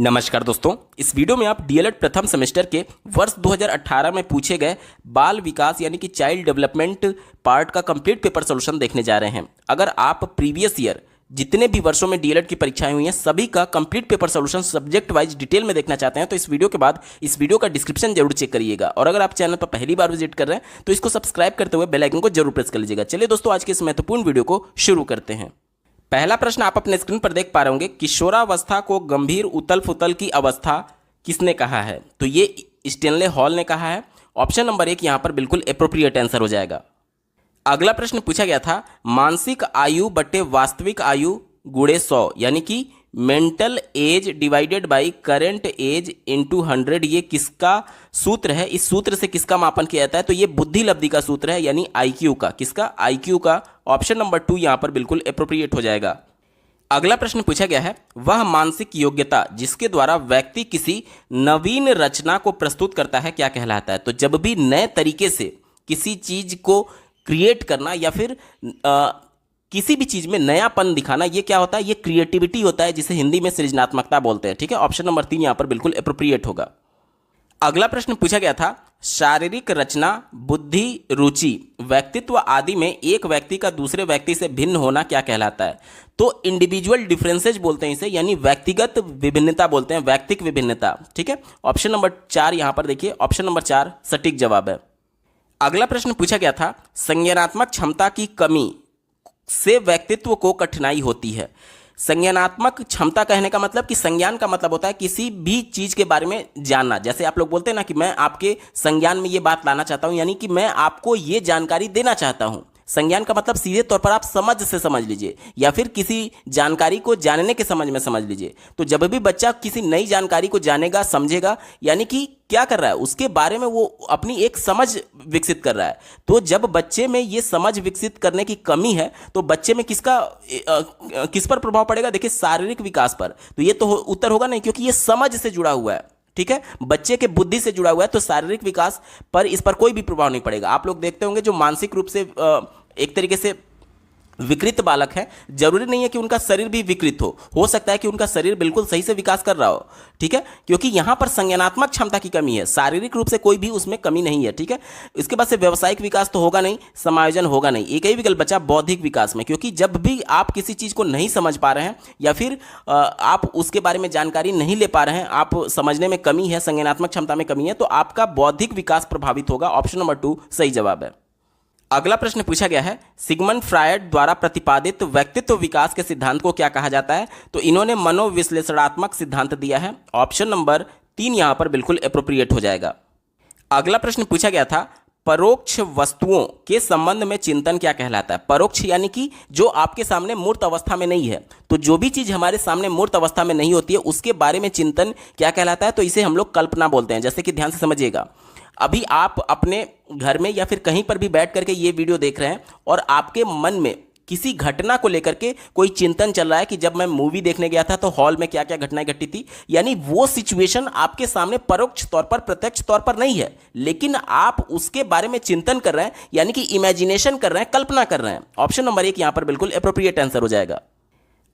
नमस्कार दोस्तों, इस वीडियो में आप डीएलएड प्रथम सेमेस्टर के वर्ष 2018 में पूछे गए बाल विकास यानी कि चाइल्ड डेवलपमेंट पार्ट का कंप्लीट पेपर सॉल्यूशन देखने जा रहे हैं। अगर आप प्रीवियस ईयर जितने भी वर्षों में डीएलएड की परीक्षाएं हुई हैं सभी का complete paper solution subject wise detail में देखना चाहते हैं तो इस वीडियो के बाद इस वीडियो का डिस्क्रिप्शन जरूर चेक करिएगा। और अगर आप चैनल पर पहली बार विजिट कर रहे हैं तो इसको सब्सक्राइब करते हुए बेल आइकन को जरूर प्रेस कर लीजिएगा। चलिए दोस्तों, आज के इस महत्वपूर्ण वीडियो को शुरू करते हैं। पहला प्रश्न आप अपने स्क्रीन पर देख पा रहे होंगे, किशोरावस्था को गंभीर उतल फुतल की अवस्था किसने कहा है? तो ये स्टेनले हॉल ने कहा है। ऑप्शन नंबर 1 यहाँ पर बिल्कुल एप्रोप्रिएट आंसर हो जाएगा। अगला प्रश्न पूछा गया था, मानसिक आयु बटे वास्तविक आयु गुणे 100 यानी कि mental age divided by current age into 100, ये किसका सूत्र है? इस सूत्र से किसका मापन किया जाता है? तो ये बुद्धि लब्धि का सूत्र है, यानी आईक्यू का। किसका? आईक्यू का। ऑप्शन नंबर 2 यहां पर बिल्कुल एप्रोप्रिएट हो जाएगा। अगला प्रश्न पूछा गया है, वह मानसिक योग्यता जिसके द्वारा व्यक्ति किसी नवीन रचना को प्रस्तुत करता है क्या कहलाता है? तो जब भी नए तरीके से किसी चीज को क्रिएट करना या फिर किसी भी चीज में नयापन दिखाना, ये क्या होता है? ये क्रिएटिविटी होता है, जिसे हिंदी में सृजनात्मकता बोलते हैं। ठीक है, ऑप्शन नंबर 3 यहां पर बिल्कुल एप्रोप्रिएट होगा। अगला प्रश्न पूछा गया था, शारीरिक रचना, बुद्धि, रुचि, व्यक्तित्व आदि में एक व्यक्ति का दूसरे व्यक्ति से भिन्न होना क्या कहलाता है? तो इंडिविजुअल डिफरेंसेज बोलते हैं इसे, यानी व्यक्तिगत विभिन्नता बोलते हैं, व्यक्तिक विभिन्नता। ठीक है, ऑप्शन नंबर 4 यहां पर देखिए, ऑप्शन नंबर 4 सटीक जवाब है। अगला प्रश्न पूछा गया था, संज्ञानात्मक क्षमता की कमी से व्यक्तित्व को कठिनाई होती है। संज्ञानात्मक क्षमता कहने का मतलब कि संज्ञान का मतलब होता है किसी भी चीज के बारे में जानना। जैसे आप लोग बोलते हैं ना कि मैं आपके संज्ञान में ये बात लाना चाहता हूं, यानी कि मैं आपको ये जानकारी देना चाहता हूं। संज्ञान का मतलब सीधे तौर पर आप समझ से समझ लीजिए, या फिर किसी जानकारी को जानने के समझ में समझ लीजिए। तो जब भी बच्चा किसी नई जानकारी को जानेगा, समझेगा, यानी कि क्या कर रहा है, उसके बारे में वो अपनी एक समझ विकसित कर रहा है। तो जब बच्चे में ये समझ विकसित करने की कमी है तो बच्चे में किस पर प्रभाव पड़ेगा? देखिए, शारीरिक विकास पर। तो ये तो उत्तर होगा नहीं, क्योंकि ये समझ से जुड़ा हुआ है। ठीक है, बच्चे के बुद्धि से जुड़ा हुआ है, तो शारीरिक विकास पर इस पर कोई भी प्रभाव नहीं पड़ेगा। आप लोग देखते होंगे जो मानसिक रूप से एक तरीके से विकृत बालक है, जरूरी नहीं है कि उनका शरीर भी विकृत हो सकता है कि उनका शरीर बिल्कुल सही से विकास कर रहा हो। ठीक है, क्योंकि यहां पर संज्ञानात्मक क्षमता की कमी है, शारीरिक रूप से कोई भी उसमें कमी नहीं है। ठीक है, इसके बाद से व्यावसायिक विकास तो होगा नहीं, समायोजन होगा नहीं। एक ही विकल्प बचा बौद्धिक विकास में, क्योंकि जब भी आप किसी चीज को नहीं समझ पा रहे हैं या फिर आप उसके बारे में जानकारी नहीं ले पा रहे हैं, आप समझने में कमी है, संज्ञानात्मक क्षमता में कमी है, तो आपका बौद्धिक विकास प्रभावित होगा। ऑप्शन नंबर 2 सही जवाब है। अगला प्रश्न पूछा गया है, सिगमंड फ्रायड द्वारा प्रतिपादित व्यक्तित्व विकास के सिद्धांत को क्या कहा जाता है? तो इन्होंने मनोविश्लेषणात्मक सिद्धांत दिया है। ऑप्शन नंबर 3 यहां पर बिल्कुल एप्रोप्रिएट हो जाएगा। अगला प्रश्न पूछा गया था, परोक्ष वस्तुओं के संबंध में चिंतन क्या कहलाता है? परोक्ष यानी कि जो आपके सामने मूर्त अवस्था में नहीं है। तो जो भी चीज हमारे सामने मूर्त अवस्था में नहीं होती है उसके बारे में चिंतन क्या कहलाता है? तो इसे हम लोग कल्पना बोलते हैं। जैसे कि ध्यान से समझिएगा, अभी आप अपने घर में या फिर कहीं पर भी बैठ करके ये वीडियो देख रहे हैं और आपके मन में किसी घटना को लेकर के कोई चिंतन चल रहा है कि जब मैं मूवी देखने गया था तो हॉल में क्या क्या घटनाएं घटी थी, यानी वो सिचुएशन आपके सामने परोक्ष तौर पर, प्रत्यक्ष तौर पर नहीं है, लेकिन आप उसके बारे में चिंतन कर रहे हैं, यानी कि इमेजिनेशन कर रहे हैं, कल्पना कर रहे हैं। ऑप्शन नंबर 1 यहां पर बिल्कुल एप्रोप्रिएट आंसर हो जाएगा।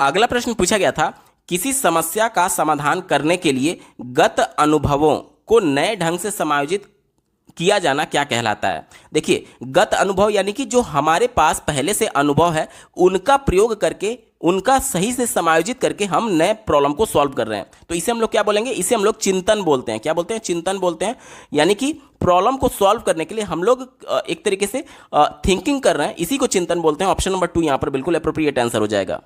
अगला प्रश्न पूछा गया था, किसी समस्या का समाधान करने के लिए गत अनुभवों को नए ढंग से समायोजित किया जाना क्या कहलाता है? देखिए, गत अनुभव यानी कि जो हमारे पास पहले से अनुभव है उनका प्रयोग करके, उनका सही से समायोजित करके हम नए प्रॉब्लम को सॉल्व कर रहे हैं। तो इसे हम लोग क्या बोलेंगे? इसे हम लोग चिंतन बोलते हैं। क्या बोलते हैं? चिंतन बोलते हैं। यानी कि प्रॉब्लम को सॉल्व करने के लिए हम लोग एक तरीके से थिंकिंग कर रहे हैं, इसी को चिंतन बोलते हैं। ऑप्शन नंबर 2 यहां पर बिल्कुल एप्रोप्रिएट आंसर हो जाएगा।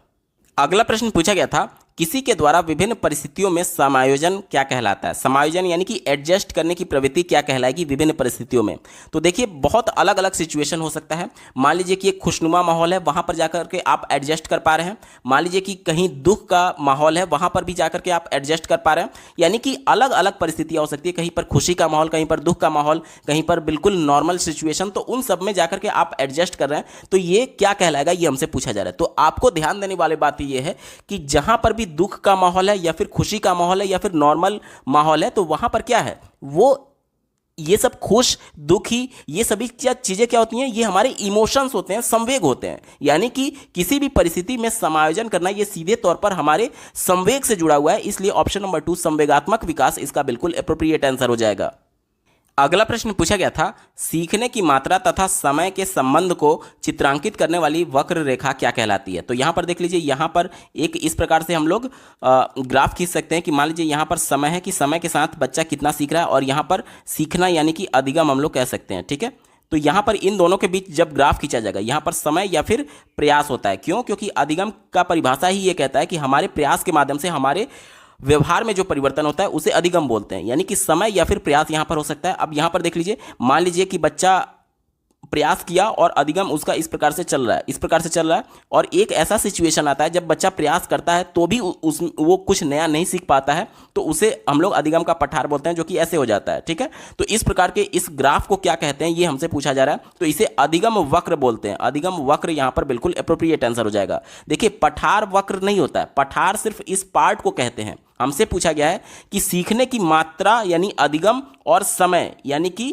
अगला प्रश्न पूछा गया था, किसी के द्वारा विभिन्न परिस्थितियों में समायोजन क्या कहलाता है? समायोजन यानी कि एडजस्ट करने की प्रवृत्ति क्या कहलाएगी विभिन्न परिस्थितियों में? तो देखिए, बहुत अलग अलग सिचुएशन हो सकता है। मान लीजिए कि एक खुशनुमा माहौल है, वहां पर जाकर के आप एडजस्ट कर पा रहे हैं। मान लीजिए कि कहीं दुख का माहौल है, वहां पर भी जाकर के आप एडजस्ट कर पा रहे हैं। यानी कि अलग अलग परिस्थितियां हो सकती है, कहीं पर खुशी का माहौल, कहीं पर दुख का माहौल, कहीं पर बिल्कुल नॉर्मल सिचुएशन, तो उन सब में जाकर के आप एडजस्ट कर रहे हैं। तो ये क्या कहलाएगा, ये हमसे पूछा जा रहा है। तो आपको ध्यान देने वाली बात यह है कि जहां पर भी दुख का माहौल है या फिर खुशी का माहौल है या फिर नॉर्मल माहौल है, तो वहां पर क्या है, वो ये सब खुश दुखी ये सभी चीज़ें क्या होती हैं, ये हमारे इमोशंस होते हैं, संवेग होते हैं। यानी कि किसी भी परिस्थिति में समायोजन करना ये सीधे तौर पर हमारे संवेग से जुड़ा हुआ है। इसलिए ऑप्शन नंबर 2 संवेगात्मक विकास इसका बिल्कुल एप्रोप्रिएट आंसर हो जाएगा। अगला प्रश्न पूछा गया था, सीखने की मात्रा तथा समय के संबंध को चित्रांकित करने वाली वक्र रेखा क्या कहलाती है। तो यहाँ पर देख लीजिए, यहाँ पर एक इस प्रकार से हम लोग ग्राफ खींच सकते हैं कि मान लीजिए यहाँ पर समय है कि समय के साथ बच्चा कितना सीख रहा है, और यहाँ पर सीखना यानी कि अधिगम हम लोग कह सकते हैं। ठीक है, तो यहाँ पर इन दोनों के बीच जब ग्राफ खींचा जाएगा, यहाँ पर समय या फिर प्रयास होता है। क्यों? क्योंकि अधिगम का परिभाषा ही ये कहता है कि हमारे प्रयास के माध्यम से हमारे व्यवहार में जो परिवर्तन होता है उसे अधिगम बोलते हैं। यानी कि समय या फिर प्रयास यहाँ पर हो सकता है। अब यहाँ पर देख लीजिए, मान लीजिए कि बच्चा प्रयास किया और अधिगम उसका इस प्रकार से चल रहा है, इस प्रकार से चल रहा है, और एक ऐसा सिचुएशन आता है जब बच्चा प्रयास करता है तो भी वो कुछ नया नहीं सीख पाता है, तो उसे हम लोग अधिगम का पठार बोलते हैं, जो कि ऐसे हो जाता है। ठीक है, तो इस प्रकार के इस ग्राफ को क्या कहते हैं ये हमसे पूछा जा रहा है, तो इसे अधिगम वक्र बोलते हैं। अधिगम वक्र यहाँ पर बिल्कुल एप्रोप्रिएट आंसर हो जाएगा। देखिए, पठार वक्र नहीं होता है, पठार सिर्फ इस पार्ट को कहते हैं। हमसे पूछा गया है कि सीखने की मात्रा यानी अधिगम और समय यानी कि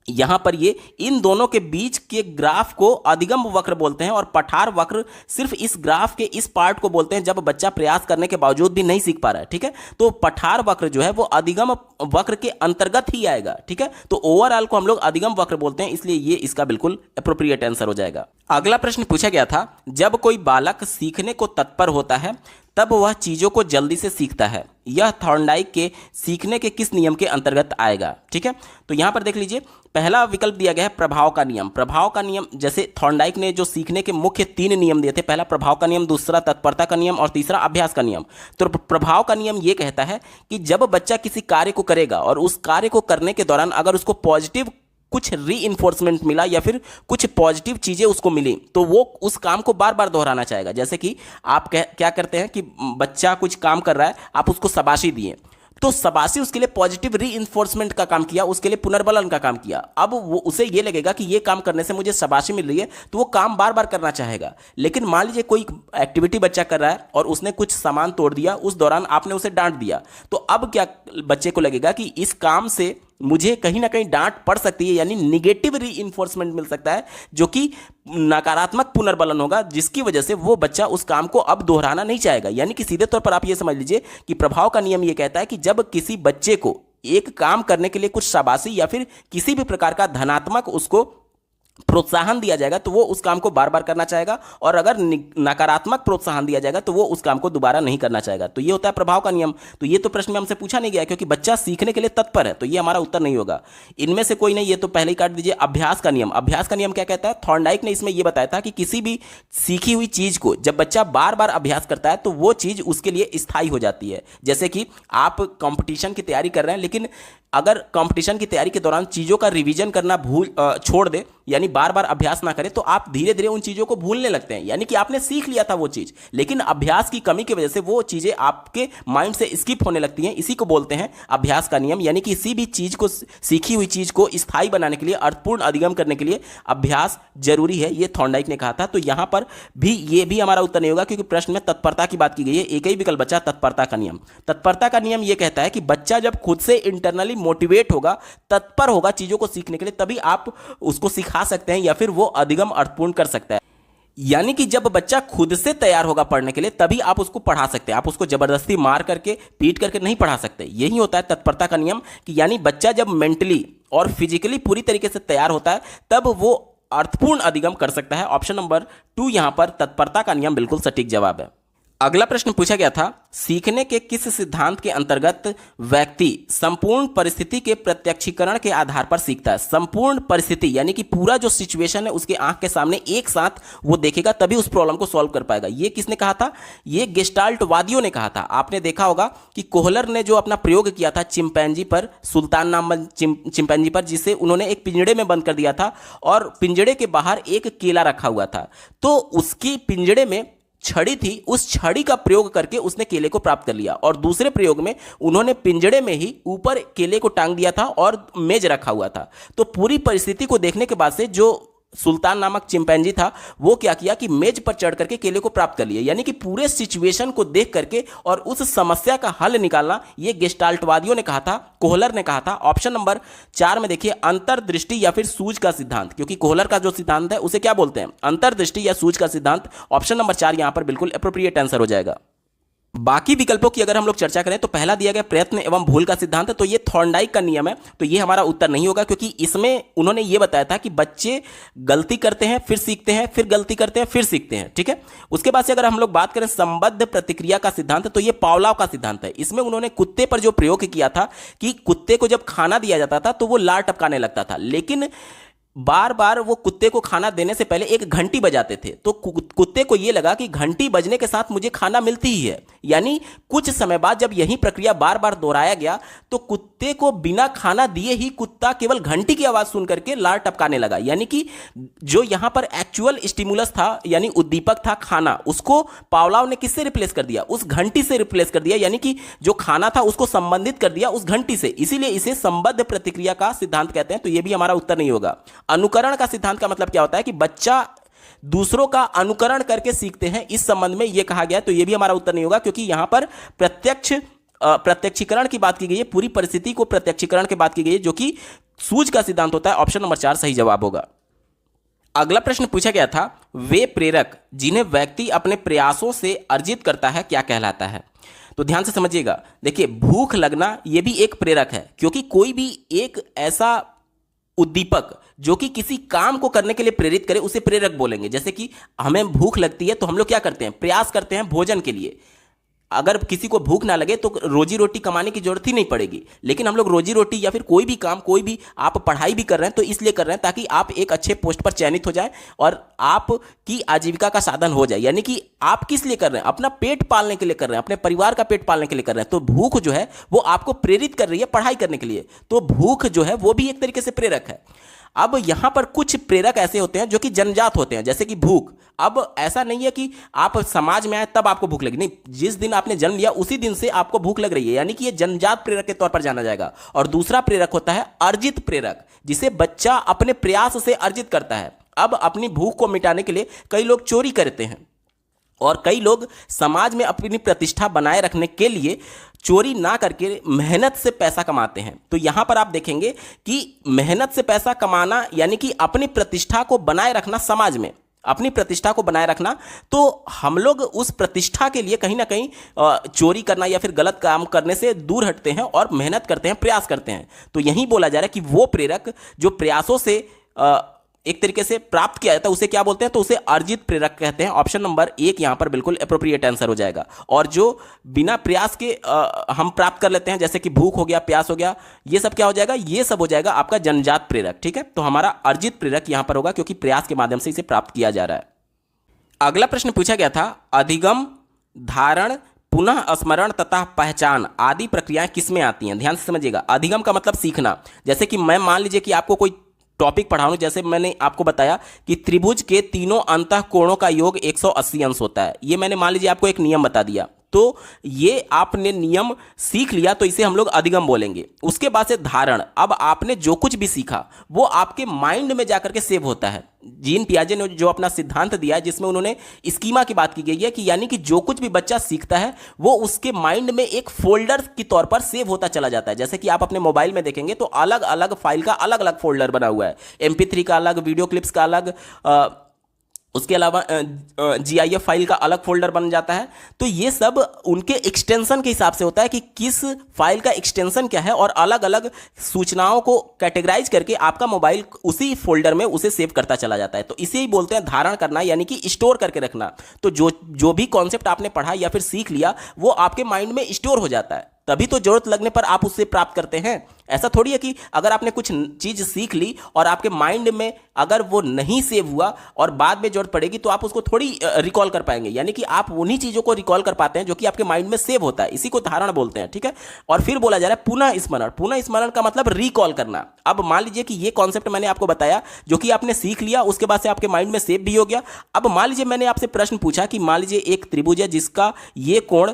यहां पर ये इन दोनों के बीच के ग्राफ को अधिगम वक्र बोलते हैं, और पठार वक्र सिर्फ इस ग्राफ के इस पार्ट को बोलते हैं जब बच्चा प्रयास करने के बावजूद भी नहीं सीख पा रहा है। ठीक है, तो पठार वक्र जो है वो अधिगम वक्र के अंतर्गत ही आएगा। ठीक है, तो ओवरऑल को हम लोग अधिगम वक्र बोलते हैं, इसलिए ये इसका बिल्कुल एप्रोप्रिएट आंसर हो जाएगा। अगला प्रश्न पूछा गया था, जब कोई बालक सीखने को तत्पर होता है तब वह चीजों को जल्दी से सीखता है, यह थॉर्नडाइक के सीखने के किस नियम के अंतर्गत आएगा। ठीक है, तो यहां पर देख लीजिए, पहला विकल्प दिया गया है प्रभाव का नियम। प्रभाव का नियम, जैसे थॉर्नडाइक ने जो सीखने के मुख्य 3 नियम दिए थे, पहला प्रभाव का नियम, दूसरा तत्परता का नियम और तीसरा अभ्यास का नियम। तो प्रभाव का नियम ये कहता है कि जब बच्चा किसी कार्य को करेगा और उस कार्य को करने के दौरान अगर उसको पॉजिटिव कुछ री-इन्फोर्समेंट मिला या फिर कुछ पॉजिटिव चीज़ें उसको मिली, तो वो उस काम को बार बार दोहराना चाहेगा। जैसे कि आप क्या करते हैं कि बच्चा कुछ काम कर रहा है, आप उसको शाबाशी दिए, तो शाबाशी उसके लिए पॉजिटिव री-इन्फोर्समेंट का काम किया, उसके लिए पुनर्बलन का काम किया। अब वो उसे ये लगेगा कि ये काम करने से मुझे शाबाशी मिल रही है, तो वो काम बार बार करना चाहेगा। लेकिन मान लीजिए कोई एक्टिविटी बच्चा कर रहा है और उसने कुछ सामान तोड़ दिया, उस दौरान आपने उसे डांट दिया, तो अब क्या बच्चे को लगेगा कि इस काम से मुझे कहीं ना कहीं डांट पड़ सकती है, यानी निगेटिव री-इन्फोर्समेंट मिल सकता है, जो कि नकारात्मक पुनर्बलन होगा, जिसकी वजह से वो बच्चा उस काम को अब दोहराना नहीं चाहेगा। यानी कि सीधे तौर पर आप ये समझ लीजिए कि प्रभाव का नियम ये कहता है कि जब किसी बच्चे को एक काम करने के लिए कुछ शाबाशी या फिर किसी भी प्रकार का धनात्मक उसको प्रोत्साहन दिया जाएगा तो वो उस काम को बार बार करना चाहेगा, और अगर नकारात्मक प्रोत्साहन दिया जाएगा तो वो उस काम को दोबारा नहीं करना चाहेगा। तो ये होता है प्रभाव का नियम। तो ये तो प्रश्न में हमसे पूछा नहीं गया क्योंकि बच्चा सीखने के लिए तत्पर है, तो ये हमारा उत्तर नहीं होगा। इनमें से कोई नहीं, ये तो पहले ही काट दीजिए। अभ्यास का नियम, अभ्यास का नियम क्या कहता है? थॉर्नडाइक ने इसमें यह बताया था कि किसी भी सीखी हुई चीज को जब बच्चा बार बार अभ्यास करता है तो वो चीज उसके लिए स्थायी हो जाती है। जैसे कि आप कंपटीशन की तैयारी कर रहे हैं, लेकिन अगर कंपटीशन की तैयारी के दौरान चीज़ों का रिवीजन करना छोड़ दे, यानी बार बार अभ्यास ना करें, तो आप धीरे धीरे उन चीज़ों को भूलने लगते हैं। यानी कि आपने सीख लिया था वो चीज़, लेकिन अभ्यास की कमी की वजह से वो चीज़ें आपके माइंड से स्किप होने लगती हैं। इसी को बोलते हैं अभ्यास का नियम। यानी कि किसी भी चीज़ को, सीखी हुई चीज़ को स्थायी बनाने के लिए, अर्थपूर्ण अधिगम करने के लिए अभ्यास जरूरी है, ये थॉर्नडाइक ने कहा था। तो यहाँ पर भी ये भी हमारा उत्तर नहीं होगा क्योंकि प्रश्न में तत्परता की बात की गई है। एक ही विकल्प बचा, तत्परता का नियम। तत्परता का नियम ये कहता है कि बच्चा जब खुद से इंटरनली मोटिवेट होगा, तत्पर होगा चीजों को सीखने के लिए, तभी आप उसको सिखा सकते हैं या फिर वो अधिगम अर्थपूर्ण कर सकता है। यानी कि जब बच्चा खुद से तैयार होगा पढ़ने के लिए, तभी आप उसको पढ़ा सकते हैं। आप उसको जबरदस्ती मार करके, पीट करके नहीं पढ़ा सकते। यही होता है तत्परता का नियम कि यानी बच्चा जब मेंटली और फिजिकली पूरी तरीके से तैयार होता है, तब वो अर्थपूर्ण अधिगम कर सकता है। ऑप्शन नंबर 2 यहां पर तत्परता का नियम बिल्कुल सटीक जवाब है। अगला प्रश्न पूछा गया था, सीखने के किस सिद्धांत के अंतर्गत व्यक्ति संपूर्ण परिस्थिति के प्रत्यक्षीकरण के आधार पर सीखता है? संपूर्ण परिस्थिति यानी कि पूरा जो सिचुएशन है उसके आंख के सामने एक साथ वो देखेगा, तभी उस प्रॉब्लम को सॉल्व कर पाएगा। ये किसने कहा था? ये गेस्टाल्टवादियों ने कहा था। आपने देखा होगा कि कोहलर ने जो अपना प्रयोग किया था चिंपैंजी पर, सुल्तान नाम चिंपैंजी पर, जिसे उन्होंने एक पिंजड़े में बंद कर दिया था और पिंजड़े के बाहर एक केला रखा हुआ था, तो उसकी पिंजड़े में छड़ी थी, उस छड़ी का प्रयोग करके उसने केले को प्राप्त कर लिया। और दूसरे प्रयोग में उन्होंने पिंजड़े में ही ऊपर केले को टांग दिया था और मेज रखा हुआ था। तो पूरी परिस्थिति को देखने के बाद से जो सुल्तान नामक चिंपैंजी था, वो क्या किया कि मेज पर चढ़ करके केले को प्राप्त कर लिया। यानी कि पूरे सिचुएशन को देख करके और उस समस्या का हल निकालना, ये गेस्टाल्टवादियों ने कहा था, कोहलर ने कहा था। ऑप्शन नंबर 4 में देखिए, अंतर्दृष्टि या फिर सूझ का सिद्धांत, क्योंकि कोहलर का जो सिद्धांत है उसे क्या बोलते हैं, अंतर्दृष्टि या सूझ का सिद्धांत। ऑप्शन नंबर 4 यहां पर बिल्कुल एप्रोप्रिएट आंसर हो जाएगा। बाकी विकल्पों की अगर हम लोग चर्चा करें तो पहला दिया गया प्रयत्न एवं भूल का सिद्धांत, तो ये थॉर्नडाइक का नियम है, तो ये हमारा उत्तर नहीं होगा, क्योंकि इसमें उन्होंने ये बताया था कि बच्चे गलती करते हैं फिर सीखते हैं, फिर गलती करते हैं फिर सीखते हैं। ठीक है, उसके बाद से अगर हम लोग बात करें संबद्ध प्रतिक्रिया का सिद्धांत, तो ये पावलोव का सिद्धांत है। इसमें उन्होंने कुत्ते पर जो प्रयोग किया था कि कुत्ते को जब खाना दिया जाता था तो वो लार टपकाने लगता था, लेकिन बार बार वो कुत्ते को खाना देने से पहले एक घंटी बजाते थे, तो कुत्ते को ये लगा कि घंटी बजने के साथ मुझे खाना मिलती ही है। यानी कुछ समय बाद जब यही प्रक्रिया बार बार दोहराया गया तो कुत्ते को बिना खाना दिए ही कुत्ता केवल घंटी की आवाज सुन करके लार टपकाने लगा। यानी कि जो यहां पर एक्चुअल स्टिमुलस था, यानी उद्दीपक था खाना, उसको पावलोव ने किससे रिप्लेस कर दिया, उस घंटी से रिप्लेस कर दिया। यानी कि जो खाना था उसको संबंधित कर दिया उस घंटी से, इसीलिए इसे संबद्ध प्रतिक्रिया का सिद्धांत कहते हैं। तो यह भी हमारा उत्तर नहीं होगा। अनुकरण का सिद्धांत का मतलब क्या होता है कि बच्चा दूसरों का अनुकरण करके सीखते हैं, इस संबंध में यह कहा गया, तो यह भी हमारा उत्तर नहीं होगा, क्योंकि यहां पर प्रत्यक्षीकरण की बात की गई है, पूरी परिस्थिति को प्रत्यक्षीकरण की बात की गई है, जो कि सूझ का सिद्धांत होता है। ऑप्शन नंबर 4 सही जवाब होगा। अगला प्रश्न पूछा गया था, वे प्रेरक जिन्हें व्यक्ति अपने प्रयासों से अर्जित करता है क्या कहलाता है। तो ध्यान से समझिएगा, देखिए भूख लगना यह भी एक प्रेरक है, क्योंकि कोई भी एक ऐसा उद्दीपक जो कि किसी काम को करने के लिए प्रेरित करे उसे प्रेरक बोलेंगे। जैसे कि हमें भूख लगती है तो हम लोग क्या करते हैं, प्रयास करते हैं भोजन के लिए। अगर किसी को भूख ना लगे तो रोजी रोटी कमाने की जरूरत ही नहीं पड़ेगी, लेकिन हम लोग रोजी रोटी या फिर कोई भी काम, कोई भी आप पढ़ाई भी कर रहे हैं तो इसलिए कर रहे हैं ताकि आप एक अच्छे पोस्ट पर चयनित हो जाए और आपकी आजीविका का साधन हो जाए। यानी कि आप किस लिए कर रहे हैं, अपना पेट पालने के लिए कर रहे हैं, अपने परिवार का पेट पालने के लिए कर रहे हैं। तो भूख जो है वो आपको प्रेरित कर रही है पढ़ाई करने के लिए, तो भूख जो है वो भी एक तरीके से प्रेरक है। अब यहां पर कुछ प्रेरक ऐसे होते हैं जो कि जन्मजात होते हैं, जैसे कि भूख। अब ऐसा नहीं है कि आप समाज में आए तब आपको भूख लगी, नहीं, जिस दिन आपने जन्म लिया उसी दिन से आपको भूख लग रही है, यानी कि ये जन्मजात प्रेरक के तौर पर जाना जाएगा। और दूसरा प्रेरक होता है अर्जित प्रेरक, जिसे बच्चा अपने प्रयास से अर्जित करता है। अब अपनी भूख को मिटाने के लिए कई लोग चोरी करते हैं और कई लोग समाज में अपनी प्रतिष्ठा बनाए रखने के लिए चोरी ना करके मेहनत से पैसा कमाते हैं। तो यहां पर आप देखेंगे कि मेहनत से पैसा कमाना यानी कि अपनी प्रतिष्ठा को बनाए रखना, समाज में अपनी प्रतिष्ठा को बनाए रखना, तो हम लोग उस प्रतिष्ठा के लिए कहीं ना कहीं चोरी करना या फिर गलत काम करने से दूर हटते हैं और मेहनत करते हैं, प्रयास करते हैं। तो यही बोला जा रहा है कि वो प्रेरक जो प्रयासों से एक तरीके से प्राप्त किया जाता है उसे क्या बोलते हैं, तो उसे अर्जित प्रेरक कहते हैं। ऑप्शन नंबर 1 यहां पर बिल्कुल एप्रोप्रिएट आंसर हो जाएगा। और जो बिना प्रयास के हम प्राप्त कर लेते हैं, जैसे कि भूख हो गया, प्यास हो गया, ये सब क्या हो जाएगा, ये सब हो जाएगा आपका जन्मजात प्रेरक। ठीक है, तो हमारा अर्जित प्रेरक यहां पर होगा, क्योंकि प्रयास के माध्यम से इसे प्राप्त किया जा रहा है। अगला प्रश्न पूछा गया था, अधिगम, धारण, पुनः स्मरण तथा पहचान आदि प्रक्रियाएं किसमें आती हैं। ध्यान से समझिएगा, अधिगम का मतलब सीखना। जैसे कि मैं मान लीजिए कि आपको कोई टॉपिक पढ़ाऊं, जैसे मैंने आपको बताया कि त्रिभुज के तीनों अंतः कोणों का योग 180 अंश होता है। ये मैंने मान लीजिए आपको एक नियम बता दिया, तो ये आपने नियम सीख लिया, तो इसे हम लोग अधिगम बोलेंगे। उसके बाद से धारण, अब आपने जो कुछ भी सीखा वो आपके माइंड में जाकर के सेव होता है। जीन पियाजे ने जो अपना सिद्धांत दिया है, जिसमें उन्होंने स्कीमा की बात की गई है कि यानी कि जो कुछ भी बच्चा सीखता है वो उसके माइंड में एक फोल्डर के तौर पर सेव होता चला जाता है। जैसे कि आप अपने मोबाइल में देखेंगे तो अलग अलग फाइल का अलग अलग फोल्डर बना हुआ है, MP3 का अलग, वीडियो क्लिप्स का अलग, उसके अलावा GIF फाइल का अलग फोल्डर बन जाता है। तो ये सब उनके एक्सटेंशन के हिसाब से होता है कि किस फाइल का एक्सटेंशन क्या है, और अलग अलग सूचनाओं को कैटेगराइज करके आपका मोबाइल उसी फोल्डर में उसे सेव करता चला जाता है। तो इसे ही बोलते हैं धारण करना, यानी कि स्टोर करके रखना। तो जो भी कॉन्सेप्ट आपने पढ़ा या फिर सीख लिया वो आपके माइंड में स्टोर हो जाता है, तभी तो जरूरत लगने पर आप उससे प्राप्त करते हैं। ऐसा थोड़ी है कि अगर आपने कुछ चीज सीख ली और आपके माइंड में अगर वो नहीं सेव हुआ और बाद में जरूरत पड़ेगी तो आप उसको थोड़ी रिकॉल कर पाएंगे। यानी कि आप उन्हीं चीजों को रिकॉल कर पाते हैं जो कि आपके माइंड में सेव होता है, इसी को धारण बोलते हैं। ठीक है, और फिर बोला जा रहा है पुनः स्मरण। पुनः स्मरण का मतलब रिकॉल करना। अब मान लीजिए कि ये कॉन्सेप्ट मैंने आपको बताया जो कि आपने सीख लिया, उसके बाद से आपके माइंड में सेव भी हो गया। अब मान लीजिए मैंने आपसे प्रश्न पूछा कि मान लीजिए एक त्रिभुज है जिसका ये कोण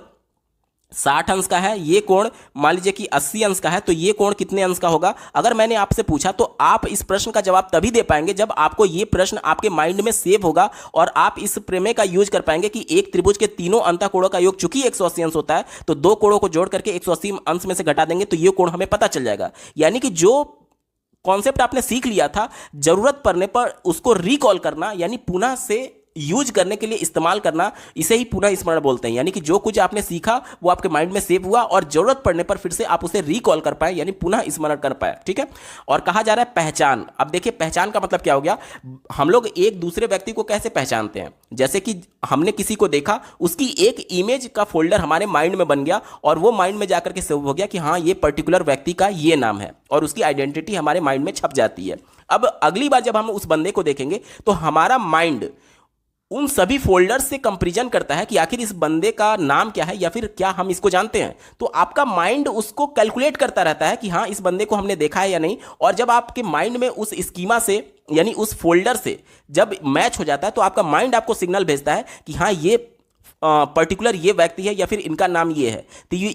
60 अंश का है, ये कोण मान लीजिए कि 80 अंश का है, तो ये कोण कितने अंश का होगा? अगर मैंने आपसे पूछा तो आप इस प्रश्न का जवाब तभी दे पाएंगे जब आपको ये प्रश्न आपके माइंड में सेव होगा और आप इस प्रमेय का यूज कर पाएंगे कि एक त्रिभुज के तीनों अंतःकोणों का योग चूंकि 180 अंश होता है, तो दो कोणों को जोड़ करके 180 अंश में से घटा देंगे तो ये कोण हमें पता चल जाएगा। यानी कि जो कॉन्सेप्ट आपने सीख लिया था, जरूरत पड़ने पर उसको रिकॉल करना यानी पुनः से यूज करने के लिए इस्तेमाल करना, इसे ही पुनः स्मरण बोलते हैं। यानी कि जो कुछ आपने सीखा वो आपके माइंड में सेव हुआ और जरूरत पड़ने पर फिर से आप उसे रिकॉल कर पाए यानी पुनः स्मरण कर पाए। ठीक है। और कहा जा रहा है पहचान। अब देखिए पहचान का मतलब क्या हो गया? हम लोग एक दूसरे व्यक्ति को कैसे पहचानते हैं? जैसे कि हमने किसी को देखा, उसकी एक इमेज का फोल्डर हमारे माइंड में बन गया और वो माइंड में जाकर के सेव हो गया कि हाँ ये पर्टिकुलर व्यक्ति का ये नाम है और उसकी आइडेंटिटी हमारे माइंड में छप जाती है। अब अगली बार जब हम उस बंदे को देखेंगे तो हमारा माइंड उन सभी फोल्डर्स से कंपैरिजन करता है कि आखिर इस बंदे का नाम क्या है या फिर क्या हम इसको जानते हैं। तो आपका माइंड उसको कैलकुलेट करता रहता है कि हाँ इस बंदे को हमने देखा है या नहीं। और जब आपके माइंड में उस स्कीमा से यानी उस फोल्डर से जब मैच हो जाता है तो आपका माइंड आपको सिग्नल भेजता है कि हाँ ये पर्टिकुलर ये व्यक्ति है या फिर इनका नाम ये है।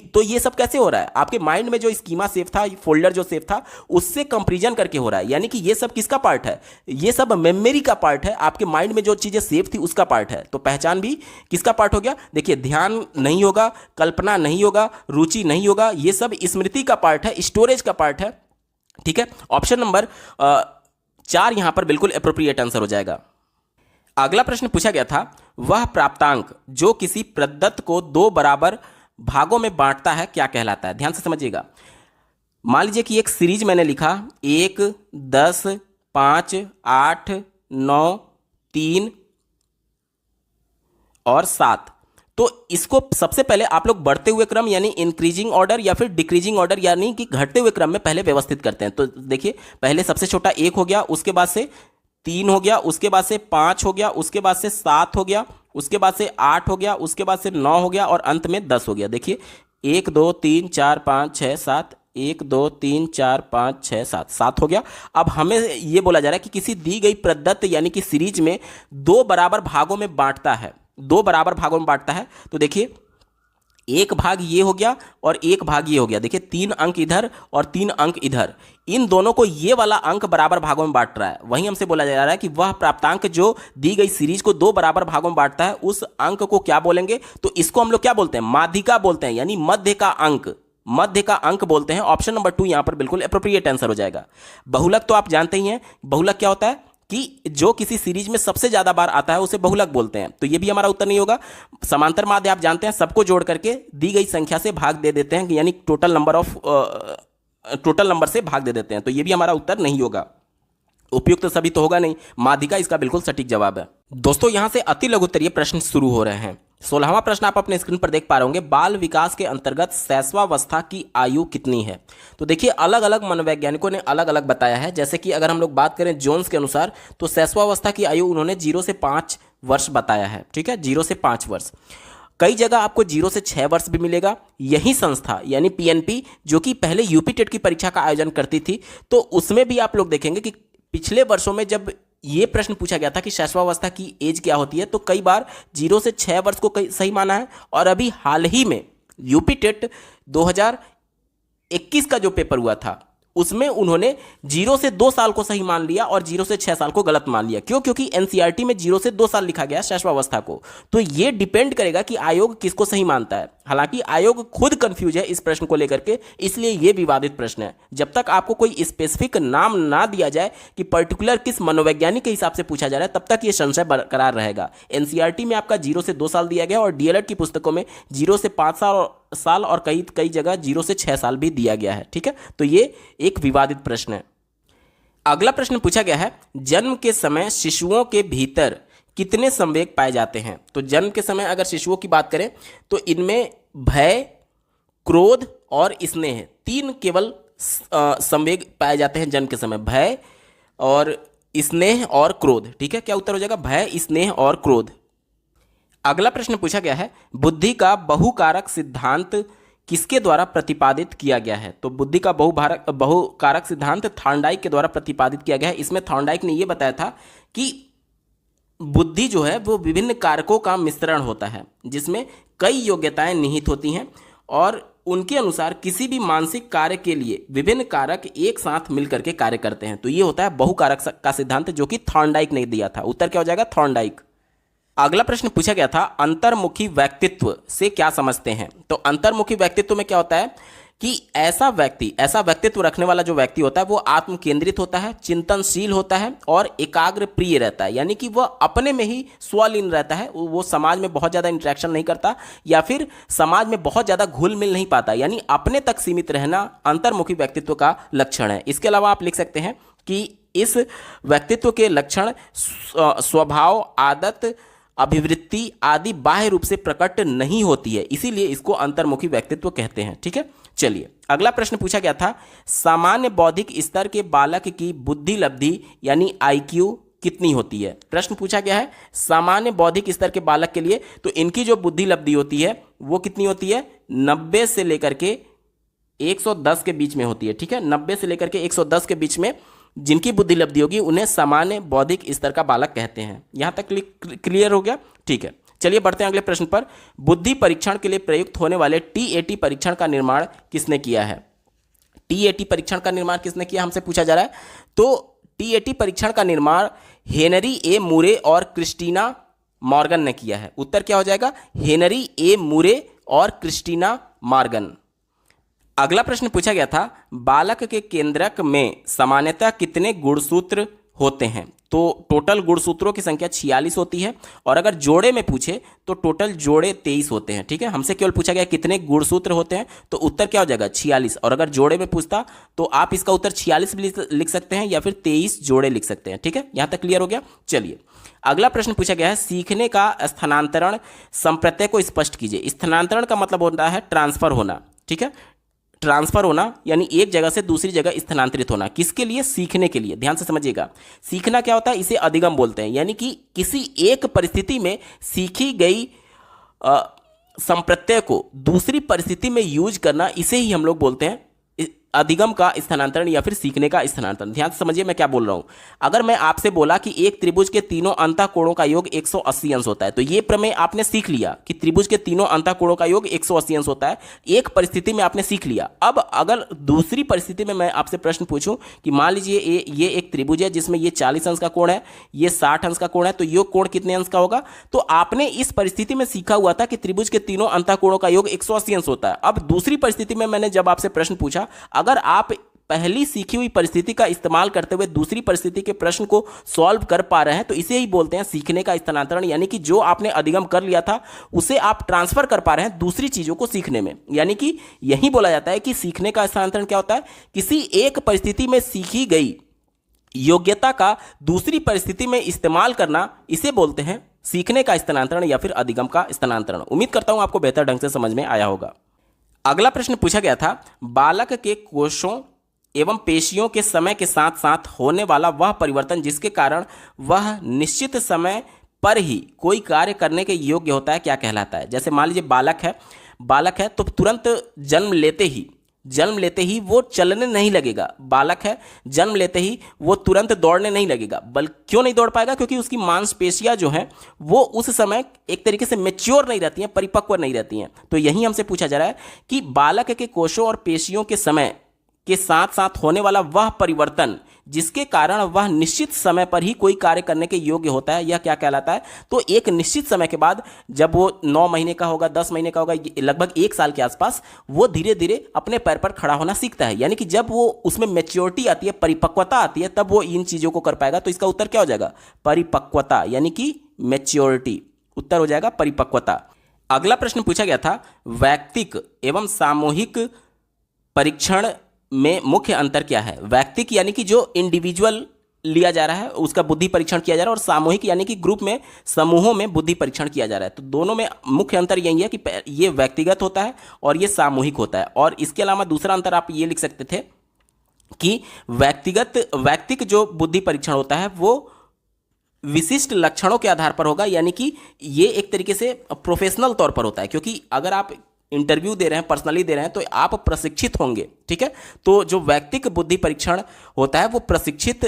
तो ये सब कैसे हो रहा है? आपके माइंड में जो स्कीमा सेव था, फोल्डर जो सेव था, उससे कंपैरिजन करके हो रहा है। यानी कि ये सब किसका पार्ट है? ये सब मेमोरी का पार्ट है। आपके माइंड में जो चीजें सेव थी उसका पार्ट है। तो पहचान भी किसका पार्ट हो गया? देखिए ध्यान नहीं होगा, कल्पना नहीं होगा, रुचि नहीं होगा, ये सब स्मृति का पार्ट है, स्टोरेज का पार्ट है। ठीक है। ऑप्शन नंबर 4 यहां पर बिल्कुल एप्रोप्रिएट आंसर हो जाएगा। अगला प्रश्न पूछा गया था, वह प्राप्तांक जो किसी प्रदत्त को 2 बराबर भागों में बांटता है क्या कहलाता है? ध्यान से समझिएगा। मान लीजिए कि एक सीरीज मैंने लिखा 1, 10, 5, 8, 9, 3 और 7। तो इसको सबसे पहले आप लोग बढ़ते हुए क्रम यानी इंक्रीजिंग ऑर्डर या फिर डिक्रीजिंग ऑर्डर यानी कि घटते हुए क्रम में पहले व्यवस्थित करते हैं। तो देखिए पहले सबसे छोटा 1 हो गया, उसके बाद से 3 हो गया, उसके बाद से 5 हो गया, उसके बाद से 7 हो गया, उसके बाद से 8 हो गया, उसके बाद से 9 हो गया और अंत में 10 हो गया। देखिए 1 2 3 4 5 6 7, 1 2 3 4 5 6 7, 7 हो गया। अब हमें ये बोला जा रहा है कि किसी दी गई प्रदत्त यानी कि सीरीज में 2 बराबर भागों में बांटता है, 2 बराबर भागों में बांटता है। तो देखिए 1 भाग ये हो गया और 1 भाग ये हो गया। देखिए 3 अंक इधर और 3 अंक इधर, इन दोनों को ये वाला अंक बराबर भागों में बांट रहा है। वहीं हमसे बोला जा रहा है कि वह प्राप्तांक जो दी गई सीरीज को 2 बराबर भागों में बांटता है उस अंक को क्या बोलेंगे? तो इसको हम लोग क्या बोलते हैं? माध्यिका बोलते हैं यानी मध्य का अंक, मध्य का अंक बोलते हैं। ऑप्शन नंबर 2 यहां पर बिल्कुल एप्रोप्रिएट आंसर हो जाएगा। बहुलक तो आप जानते ही हैं, बहुलक क्या होता है कि जो किसी सीरीज में सबसे ज्यादा बार आता है उसे बहुलक बोलते हैं। तो ये भी हमारा उत्तर नहीं होगा। समांतर माध्य आप जानते हैं, सबको जोड़ करके दी गई संख्या से भाग दे देते हैं यानी टोटल नंबर से भाग दे देते हैं। तो ये भी हमारा उत्तर नहीं होगा। उपयुक्त सभी तो होगा नहीं, माध्यिका इसका बिल्कुल सटीक जवाब है। दोस्तों यहां से अति लघु उत्तरीय प्रश्न शुरू हो रहे हैं। 16वां प्रश्न आप अपने स्क्रीन पर देख पा रहे होंगे, बाल विकास के अंतर्गत शैशवावस्था की आयु कितनी है? तो देखिए अलग अलग मनोवैज्ञानिकों ने अलग अलग बताया है। जैसे कि अगर हम लोग बात करें जोन्स के अनुसार तो शैशवावस्था की आयु उन्होंने 0 से 5 वर्ष बताया है। ठीक है, 0 से 5 वर्ष। कई जगह आपको 0 से 6 वर्ष भी मिलेगा। यही संस्था यानी पीएनपी जो कि पहले यूपी टेट की परीक्षा का आयोजन करती थी, तो उसमें भी आप लोग देखेंगे कि पिछले वर्षों में जब ये प्रश्न पूछा गया था कि शैशवावस्था की एज क्या होती है, तो कई बार 0 से 6 वर्ष को सही माना है। और अभी हाल ही में यूपी टेट 2021 का जो पेपर हुआ था उसमें उन्होंने 0 से 2 साल को सही मान लिया और 0 से 6 साल को गलत मान लिया। क्यों? क्योंकि एनसीईआरटी में 0 से 2 साल लिखा गया शैशवावस्था को। तो ये डिपेंड करेगा कि आयोग किसको सही मानता है। हालांकि आयोग खुद कंफ्यूज है इस प्रश्न को लेकर के, इसलिए ये विवादित प्रश्न है। जब तक आपको कोई स्पेसिफिक नाम ना दिया जाए कि पर्टिकुलर किस मनोवैज्ञानिक के हिसाब से पूछा जा रहा है, तब तक ये संशय बरकरार रहेगा। एनसीईआरटी में आपका 0 से 2 साल दिया गया और डीएलएड की पुस्तकों में 0 से 5 साल और कई जगह 0 से 6 साल भी दिया गया है। ठीक है, तो ये एक विवादित प्रश्न है। अगला प्रश्न पूछा गया है, जन्म के समय शिशुओं के भीतर कितने संवेग पाए जाते हैं? तो जन्म के समय अगर शिशुओं की बात करें तो इनमें भय, क्रोध और स्नेह 3 केवल संवेग पाए जाते हैं जन्म के समय। भय और स्नेह और क्रोध। ठीक है, क्या उत्तर हो जाएगा? भय, स्नेह और क्रोध। अगला प्रश्न पूछा गया है, बुद्धि का बहुकारक सिद्धांत किसके द्वारा प्रतिपादित किया गया है? तो बुद्धि का बहुकारक सिद्धांत थॉर्नडाइक के द्वारा प्रतिपादित किया गया है। इसमें थॉर्नडाइक ने यह बताया था कि बुद्धि जो है वो विभिन्न कारकों का मिश्रण होता है जिसमें कई योग्यताएं निहित होती हैं और उनके अनुसार किसी भी मानसिक कार्य के लिए विभिन्न कारक एक साथ मिलकर के कार्य करते हैं। तो ये होता है बहुकारक का सिद्धांत, जो कि थॉर्नडाइक ने दिया था। उत्तर क्या हो जाएगा? थॉर्नडाइक। अगला प्रश्न पूछा गया था, अंतर्मुखी व्यक्तित्व से क्या समझते हैं? तो अंतर्मुखी व्यक्तित्व में क्या होता है कि ऐसा व्यक्तित्व रखने वाला जो व्यक्ति होता है वो आत्म केंद्रित होता है, चिंतनशील होता है और एकाग्र प्रिय रहता है। यानी कि वह अपने में ही स्वलीन रहता है, वो समाज में बहुत ज़्यादा इंटरेक्शन नहीं करता या फिर समाज में बहुत ज़्यादा घुल मिल नहीं पाता। यानी अपने तक सीमित रहना अंतर्मुखी व्यक्तित्व का लक्षण है। इसके अलावा आप लिख सकते हैं कि इस व्यक्तित्व के लक्षण स्वभाव, आदत, अभिवृत्ति आदि बाह्य रूप से प्रकट नहीं होती है, इसीलिए इसको अंतर्मुखी व्यक्तित्व कहते हैं। ठीक है, चलिए अगला प्रश्न पूछा गया था, सामान्य बौद्धिक स्तर के बालक की बुद्धि लब्धि यानी IQ कितनी होती है? प्रश्न पूछा गया है सामान्य बौद्धिक स्तर के बालक के लिए, तो इनकी जो बुद्धि लब्धि होती है वो कितनी होती है? 90 से लेकर के 110 के बीच में होती है। ठीक है, 90 से लेकर के 110 के बीच में जिनकी बुद्धि लब्धि होगी उन्हें सामान्य बौद्धिक स्तर का बालक कहते हैं। यहां तक क्लियर हो गया? ठीक है, चलिए बढ़ते हैं अगले प्रश्न पर। बुद्धि परीक्षण के लिए प्रयुक्त होने वाले TAT परीक्षण का निर्माण किसने किया है? TAT परीक्षण का निर्माण किसने किया हमसे पूछा जा रहा है। तो TAT परीक्षण का निर्माण हेनरी A. मूरे और क्रिस्टीना मॉर्गन ने किया है। उत्तर क्या हो जाएगा? Henry A. मूरे और क्रिस्टीना मॉर्गन। अगला प्रश्न पूछा गया था, बालक के केंद्रक में सामान्यतः कितने गुणसूत्र होते हैं? तो टोटल गुणसूत्रों की संख्या 46 होती है और अगर जोड़े में पूछे तो टोटल जोड़े 23 होते हैं। ठीक है, हमसे केवल पूछा गया कितने गुणसूत्र होते हैं, तो उत्तर क्या हो जाएगा? 46। और अगर जोड़े में पूछता तो आप इसका उत्तर 46 भी लिख सकते हैं या फिर 23 जोड़े लिख सकते हैं। ठीक है, यहां तक क्लियर हो गया? चलिए अगला प्रश्न पूछा गया है, सीखने का स्थानांतरण संप्रत्यय को स्पष्ट कीजिए। स्थानांतरण का मतलब होता है ट्रांसफर होना। ठीक है, ट्रांसफर होना यानी एक जगह से दूसरी जगह स्थानांतरित होना। किसके लिए? सीखने के लिए। ध्यान से समझिएगा, सीखना क्या होता है? इसे अधिगम बोलते हैं। यानी कि किसी एक परिस्थिति में सीखी गई संप्रत्यय को दूसरी परिस्थिति में यूज करना, इसे ही हम लोग बोलते हैं अधिगम का स्थानांतरण या फिर सीखने का स्थानांतरण। ध्यान से समझिए मैं क्या बोल रहा हूं। अगर मैं आपसे बोला कि एक त्रिभुज के तीनों अंतःकोणों का योग 180 अंश होता है, तो ये प्रमेय आपने सीख लिया कि त्रिभुज के तीनों अंतःकोणों का योग 180 अंश होता है। एक परिस्थिति में आपने सीख लिया। अब अगर दूसरी परिस्थिति में मैं आपसे प्रश्न पूछूं कि मान लीजिए ये एक त्रिभुज है जिसमें ये 40 अंश का कोण है, ये 60 अंश का कोण है, तो योग कोण कितने अंश का होगा? तो आपने इस परिस्थिति में सीखा हुआ था कि त्रिभुज के तीनों अंतःकोणों का योग 180 अंश होता है। अब दूसरी परिस्थिति में मैंने जब आपसे प्रश्न पूछा, अगर आप पहली सीखी हुई परिस्थिति का इस्तेमाल करते हुए दूसरी परिस्थिति के प्रश्न को सॉल्व कर पा रहे हैं, तो इसे ही बोलते हैं सीखने का स्थानांतरण। यानी कि जो आपने अधिगम कर लिया था उसे आप ट्रांसफर कर पा रहे हैं दूसरी चीजों को सीखने में। यानी कि यही बोला जाता है कि सीखने का स्थानांतरण क्या होता है? किसी एक परिस्थिति में सीखी गई योग्यता का दूसरी परिस्थिति में इस्तेमाल करना, इसे बोलते हैं सीखने का स्थानांतरण या फिर अधिगम का स्थानांतरण। उम्मीद करता हूं आपको बेहतर ढंग से समझ में आया होगा। अगला प्रश्न पूछा गया था, बालक के कोषों एवं पेशियों के समय के साथ साथ होने वाला वह परिवर्तन जिसके कारण वह निश्चित समय पर ही कोई कार्य करने के योग्य होता है, क्या कहलाता है? जैसे मान लीजिए बालक है तो तुरंत जन्म लेते ही वो चलने नहीं लगेगा। बालक है, जन्म लेते ही वो तुरंत दौड़ने नहीं लगेगा। क्यों नहीं दौड़ पाएगा? क्योंकि उसकी मांसपेशियां जो हैं वो उस समय एक तरीके से मैच्योर नहीं रहती हैं, परिपक्व नहीं रहती हैं। तो यही हमसे पूछा जा रहा है कि बालक के कोषों और पेशियों के समय के साथ साथ होने वाला वह परिवर्तन जिसके कारण वह निश्चित समय पर ही कोई कार्य करने के योग्य होता है, यह क्या कहलाता है? तो एक निश्चित समय के बाद जब वो 9 महीने का होगा, 10 महीने का होगा, लगभग 1 साल के आसपास, वो धीरे धीरे अपने पैर पर खड़ा होना सीखता है। यानी कि जब वो उसमें मैच्योरिटी आती है, परिपक्वता आती है, तब वो इन चीजों को कर पाएगा। तो इसका उत्तर क्या हो जाएगा? परिपक्वता, यानी कि मैच्योरिटी। उत्तर हो जाएगा परिपक्वता। अगला प्रश्न पूछा गया था, वैयक्तिक एवं सामूहिक परीक्षण में मुख्य अंतर क्या है? वैयक्तिक यानी कि जो इंडिविजुअल लिया जा रहा है उसका बुद्धि परीक्षण किया जा रहा है, और सामूहिक यानी कि ग्रुप में, समूहों में बुद्धि परीक्षण किया जा रहा है। तो दोनों में मुख्य अंतर यही है कि ये व्यक्तिगत होता है और ये सामूहिक होता है। और इसके अलावा दूसरा अंतर आप ये लिख सकते थे कि वैयक्तिक जो बुद्धि परीक्षण होता है वो विशिष्ट लक्षणों के आधार पर होगा। यानी कि ये एक तरीके से प्रोफेशनल तौर पर होता है, क्योंकि अगर आप इंटरव्यू दे रहे हैं, पर्सनली दे रहे हैं, तो आप प्रशिक्षित होंगे। ठीक है, तो जो वैयक्तिक बुद्धि परीक्षण होता है वो प्रशिक्षित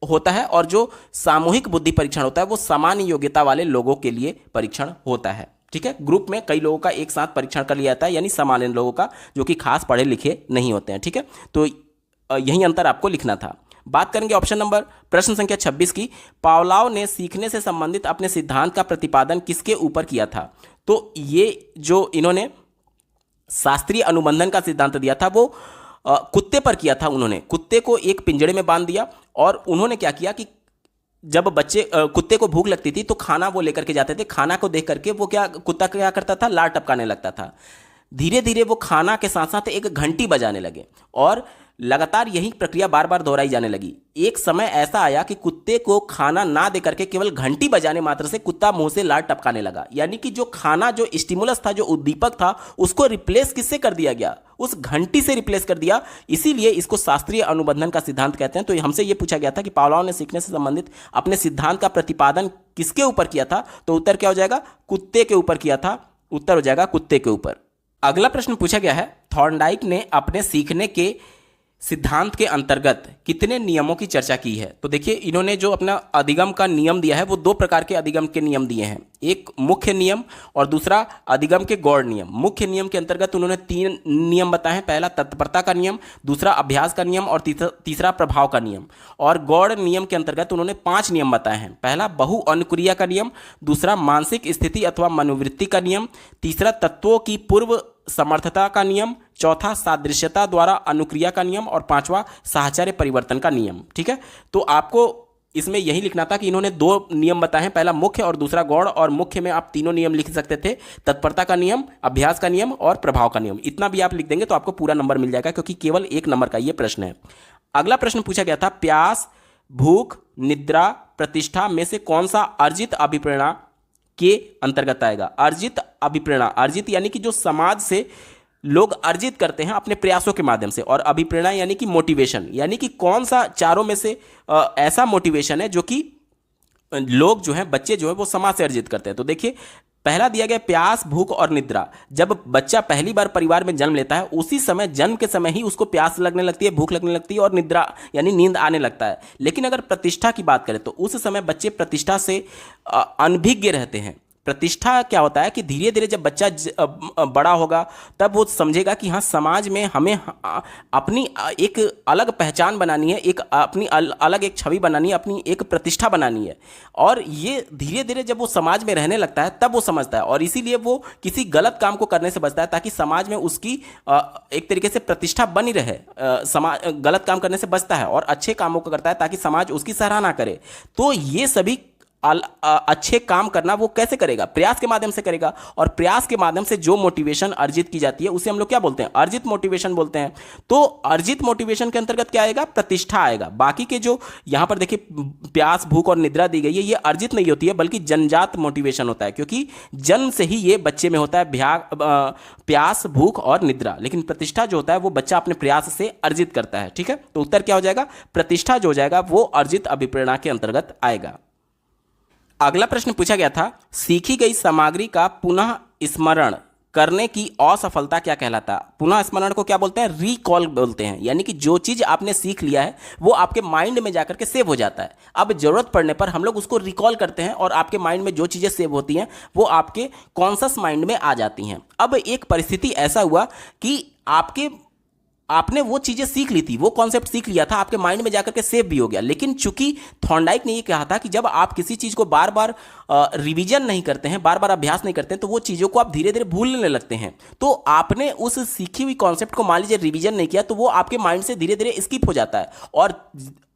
होता है, और जो सामूहिक बुद्धि परीक्षण होता है वो सामान्य योग्यता वाले लोगों के लिए परीक्षण होता है। ठीक है, ग्रुप में कई लोगों का एक साथ परीक्षण कर लिया जाता है, यानी सामान्य लोगों का जो कि खास पढ़े लिखे नहीं होते हैं। ठीक है, तो यही अंतर आपको लिखना था। बात करेंगे ऑप्शन नंबर प्रश्न संख्या 26 की। पावलोव ने सीखने से संबंधित अपने सिद्धांत का प्रतिपादन किसके ऊपर किया था? तो ये जो इन्होंने शास्त्रीय अनुबंधन का सिद्धांत दिया था वो कुत्ते पर किया था। उन्होंने कुत्ते को एक पिंजड़े में बांध दिया और उन्होंने क्या किया कि जब बच्चे कुत्ते को भूख लगती थी तो खाना वो लेकर के जाते थे। खाना को देख करके वो कुत्ता क्या करता था, लार टपकाने लगता था। धीरे धीरे वो खाना के साथ साथ एक घंटी बजाने लगे और लगातार यही प्रक्रिया बार बार दोहराई जाने लगी। एक समय ऐसा आया कि कुत्ते को खाना ना दे करके केवल घंटी बजाने मात्र से कुत्ता मुंह से लार टपकाने लगा। यानी कि जो खाना, जो स्टिमुलस था, जो उद्दीपक था, उसको रिप्लेस किससे कर दिया गया? उस घंटी से रिप्लेस कर दिया। इसीलिए इसको शास्त्रीय अनुबंधन का सिद्धांत कहते हैं। तो हमसे यह पूछा गया था कि पावलोव ने सीखने से संबंधित अपने सिद्धांत का प्रतिपादन किसके ऊपर किया था? तो उत्तर क्या हो जाएगा? कुत्ते के ऊपर किया था। उत्तर हो जाएगा कुत्ते के ऊपर। अगला प्रश्न पूछा गया है, थॉर्नडाइक ने अपने सीखने के सिद्धांत के अंतर्गत कितने नियमों की चर्चा की है? तो देखिए, इन्होंने जो अपना अधिगम का नियम दिया है वो दो प्रकार के अधिगम के नियम दिए हैं, एक मुख्य नियम और दूसरा अधिगम के गौड़ नियम। मुख्य नियम के अंतर्गत उन्होंने 3 नियम बताए हैं, पहला तत्परता का नियम, दूसरा अभ्यास का नियम और तीसरा प्रभाव का नियम। और गौड़ नियम के अंतर्गत उन्होंने 5 नियम बताए हैं, पहला बहु अनुक्रिया का नियम, दूसरा मानसिक स्थिति अथवा मनोवृत्ति का नियम, तीसरा तत्वों की पूर्व समर्थता का नियम, चौथा सादृश्यता द्वारा अनुक्रिया का नियम और पांचवा साहचर्य परिवर्तन का नियम। ठीक है, तो आपको इसमें यही लिखना था कि इन्होंने 2 नियम बताए हैं, पहला मुख्य और दूसरा गौड़। और मुख्य में आप तीनों नियम लिख सकते थे, तत्परता का नियम, अभ्यास का नियम और प्रभाव का नियम। इतना भी आप लिख देंगे तो आपको पूरा नंबर मिल जाएगा, क्योंकि केवल 1 नंबर का ये प्रश्न है। अगला प्रश्न पूछा गया था, प्यास, भूख, निद्रा, प्रतिष्ठा में से कौन सा अर्जित अभिप्रेरणा के अंतर्गत आएगा? अर्जित अभिप्रेरणा, अर्जित यानी कि जो समाज से लोग अर्जित करते हैं अपने प्रयासों के माध्यम से, और अभिप्रेरणा यानी कि मोटिवेशन, यानी कि कौन सा चारों में से ऐसा मोटिवेशन है जो कि लोग जो है, बच्चे जो है वो समाज से अर्जित करते हैं। तो देखिए, पहला दिया गया प्यास, भूख और निद्रा। जब बच्चा पहली बार परिवार में जन्म लेता है, उसी समय, जन्म के समय ही उसको प्यास लगने लगती है, भूख लगने लगती है और निद्रा यानी नींद आने लगता है। लेकिन अगर प्रतिष्ठा की बात करें तो उस समय बच्चे प्रतिष्ठा से अनभिज्ञ रहते हैं। प्रतिष्ठा क्या होता है कि धीरे धीरे जब बच्चा बड़ा होगा तब वो समझेगा कि हाँ, समाज में हमें अपनी एक अलग पहचान बनानी है, एक अपनी अलग एक छवि बनानी है, अपनी एक प्रतिष्ठा बनानी है। और ये धीरे धीरे जब वो समाज में रहने लगता है तब वो समझता है, और इसीलिए वो किसी गलत काम को करने से बचता है ताकि समाज में उसकी एक तरीके से प्रतिष्ठा बनी रहे। समाज गलत काम करने से बचता है और अच्छे कामों को करता है ताकि समाज उसकी सराहना करे। तो ये सभी अच्छे काम करना वो कैसे करेगा? प्रयास के माध्यम से करेगा, और प्रयास के माध्यम से जो मोटिवेशन अर्जित की जाती है उसे हम लोग क्या बोलते हैं? अर्जित मोटिवेशन बोलते हैं। तो अर्जित मोटिवेशन के अंतर्गत क्या आएगा? प्रतिष्ठा आएगा। बाकी के जो यहां पर देखिए प्यास, भूख और निद्रा दी गई है, ये अर्जित नहीं होती है बल्कि जन्मजात मोटिवेशन होता है, क्योंकि जन्म से ही ये बच्चे में होता है प्यास, भूख और निद्रा। लेकिन प्रतिष्ठा जो होता है वो बच्चा अपने प्रयास से अर्जित करता है। ठीक है, तो उत्तर क्या हो जाएगा? प्रतिष्ठा जो हो जाएगा वो अर्जित अभिप्रेरणा के अंतर्गत आएगा। अगला प्रश्न पूछा गया था, सीखी गई सामग्री का पुनः स्मरण करने की असफलता क्या कहलाता? पुनः स्मरण को क्या बोलते हैं? रिकॉल बोलते हैं। यानी कि जो चीज आपने सीख लिया है वो आपके माइंड में जाकर के सेव हो जाता है। अब जरूरत पड़ने पर हम लोग उसको रिकॉल करते हैं और आपके माइंड में जो चीजें सेव होती हैं वो आपके कॉन्शियस माइंड में आ जाती हैं। अब एक परिस्थिति ऐसा हुआ कि आपने वो चीजें सीख ली थी, वो कॉन्सेप्ट सीख लिया था, आपके माइंड में जाकर के सेव भी हो गया। लेकिन चूंकि थॉर्नडाइक ने ये कहा था कि जब आप किसी चीज को बार बार रिवीजन नहीं करते हैं, बार बार अभ्यास नहीं करते हैं, तो वो चीजों को आप धीरे धीरे भूलने लगते हैं। तो आपने उस सीखी हुई कॉन्सेप्ट को मान लीजिए रिवीजन नहीं किया तो वो आपके माइंड से धीरे धीरे स्किप हो जाता है, और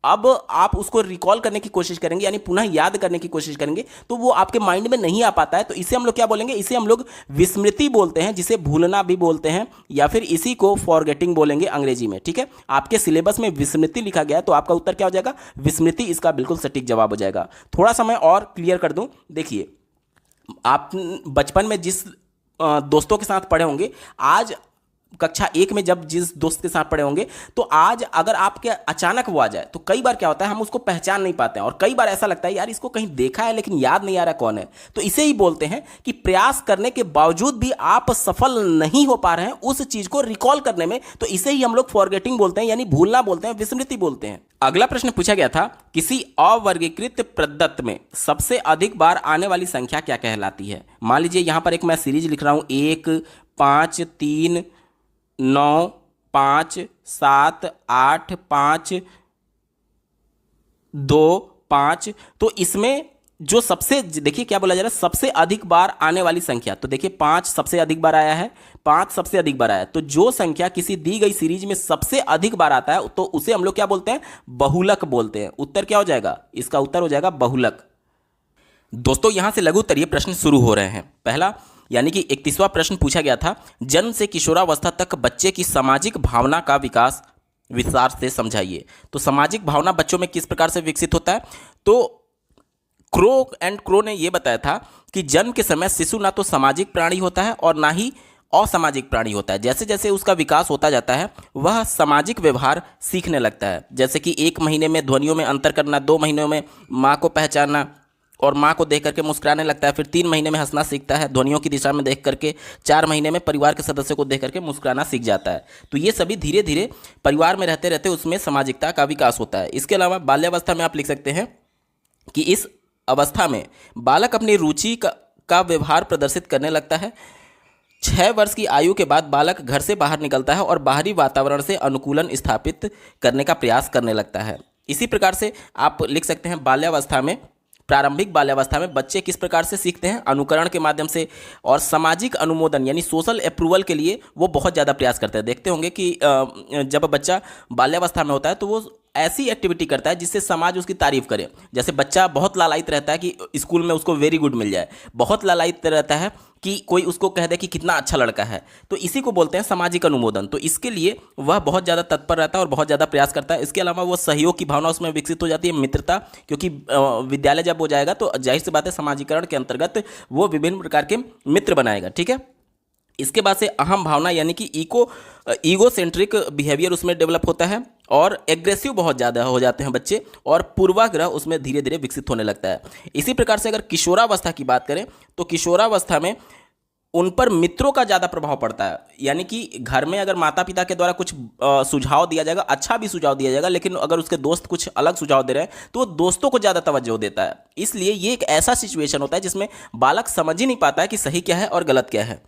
अब आप उसको रिकॉल करने की कोशिश करेंगे, यानी पुनः याद करने की कोशिश करेंगे, तो वो आपके माइंड में नहीं आ पाता है। तो इसे हम लोग क्या बोलेंगे? इसे हम लोग विस्मृति बोलते हैं, जिसे भूलना भी बोलते हैं, या फिर इसी को फॉरगेटिंग बोलेंगे अंग्रेजी में। ठीक है, आपके सिलेबस में विस्मृति लिखा गया है तो आपका उत्तर क्या हो जाएगा? विस्मृति इसका बिल्कुल सटीक जवाब हो जाएगा। थोड़ा सा मैं और क्लियर कर दूं, देखिए, आप बचपन में जिस दोस्तों के साथ पढ़े होंगे, आज कक्षा 1 में जब जिस दोस्त के साथ पढ़े होंगे, तो आज अगर आपके अचानक वो आ जाए तो कई बार क्या होता है, हम उसको पहचान नहीं पाते हैं और कई बार ऐसा लगता है यार इसको कहीं देखा है लेकिन याद नहीं आ रहा कौन है। तो इसे ही बोलते हैं कि प्रयास करने के बावजूद भी आप सफल नहीं हो पा रहे हैं उस चीज को रिकॉल करने में, तो इसे ही हम लोग फॉरगेटिंग बोलते हैं, यानी भूलना बोलते हैं, विस्मृति बोलते हैं। अगला प्रश्न पूछा गया था, किसी अवर्गीकृत प्रदत्त में सबसे अधिक बार आने वाली संख्या क्या कहलाती है। मान लीजिए यहां पर एक मैं सीरीज लिख रहा हूं, 1 5 3 9 5 7 8 5 2 5। तो इसमें जो सबसे, देखिए क्या बोला जा रहा है, सबसे अधिक बार आने वाली संख्या, तो देखिए 5 सबसे अधिक बार आया है, 5 सबसे अधिक बार आया है। तो जो संख्या किसी दी गई सीरीज में सबसे अधिक बार आता है तो उसे हम लोग क्या बोलते हैं, बहुलक बोलते हैं। उत्तर क्या हो जाएगा, इसका उत्तर हो जाएगा बहुलक। दोस्तों यहां से लघु उत्तरीय प्रश्न शुरू हो रहे हैं। पहला यानी कि 31वां प्रश्न पूछा गया था, जन्म से किशोरावस्था तक बच्चे की सामाजिक भावना का विकास विस्तार से समझाइए। तो सामाजिक भावना बच्चों में किस प्रकार से विकसित होता है, तो क्रो ने यह बताया था कि जन्म के समय शिशु ना तो सामाजिक प्राणी होता है और ना ही असामाजिक प्राणी होता है। जैसे जैसे उसका विकास होता जाता है वह सामाजिक व्यवहार सीखने लगता है, जैसे कि 1 महीने में ध्वनियों में अंतर करना, 2 महीनों में माँ को पहचानना और माँ को देख करके मुस्कुराने लगता है, फिर 3 महीने में हंसना सीखता है ध्वनियों की दिशा में देख करके, 4 महीने में परिवार के सदस्यों को देख करके मुस्कुराना सीख जाता है। तो ये सभी धीरे धीरे परिवार में रहते रहते उसमें सामाजिकता का विकास होता है। इसके अलावा बाल्यावस्था में आप लिख सकते हैं कि इस अवस्था में बालक अपनी रुचि का व्यवहार प्रदर्शित करने लगता है। 6 वर्ष की आयु के बाद बालक घर से बाहर निकलता है और बाहरी वातावरण से अनुकूलन स्थापित करने का प्रयास करने लगता है। इसी प्रकार से आप लिख सकते हैं बाल्यावस्था में, प्रारंभिक बाल्यावस्था में बच्चे किस प्रकार से सीखते हैं, अनुकरण के माध्यम से, और सामाजिक अनुमोदन यानी सोशल अप्रूवल के लिए वो बहुत ज़्यादा प्रयास करते हैं। देखते होंगे कि जब बच्चा बाल्यावस्था में होता है तो वो ऐसी एक्टिविटी करता है जिससे समाज उसकी तारीफ करे। जैसे बच्चा बहुत लालायित रहता है कि स्कूल में उसको वेरी गुड मिल जाए, बहुत लालायित रहता है कि कोई उसको कह दे कि कितना अच्छा लड़का है, तो इसी को बोलते हैं सामाजिक अनुमोदन। तो इसके लिए वह बहुत ज़्यादा तत्पर रहता है और बहुत ज़्यादा प्रयास करता है। इसके अलावा वो सहयोग की भावना उसमें विकसित हो जाती है, मित्रता, क्योंकि विद्यालय जब हो जाएगा तो जाहिर सी बात है समाजीकरण के अंतर्गत वो विभिन्न प्रकार के मित्र बनाएगा। ठीक है, इसके बाद से अहम भावना यानी कि ईगोसेंट्रिक बिहेवियर उसमें डेवलप होता है और एग्रेसिव बहुत ज़्यादा हो जाते हैं बच्चे, और पूर्वाग्रह उसमें धीरे धीरे विकसित होने लगता है। इसी प्रकार से अगर किशोरावस्था की बात करें तो किशोरावस्था में उन पर मित्रों का ज़्यादा प्रभाव पड़ता है, यानी कि घर में अगर माता पिता के द्वारा कुछ सुझाव दिया जाएगा, अच्छा भी सुझाव दिया जाएगा, लेकिन अगर उसके दोस्त कुछ अलग सुझाव दे रहे हैं तो वो दोस्तों को ज़्यादा तवज्जो देता है। इसलिए ये एक ऐसा सिचुएशन होता है जिसमें बालक समझ ही नहीं पाता है कि सही क्या है और गलत क्या है।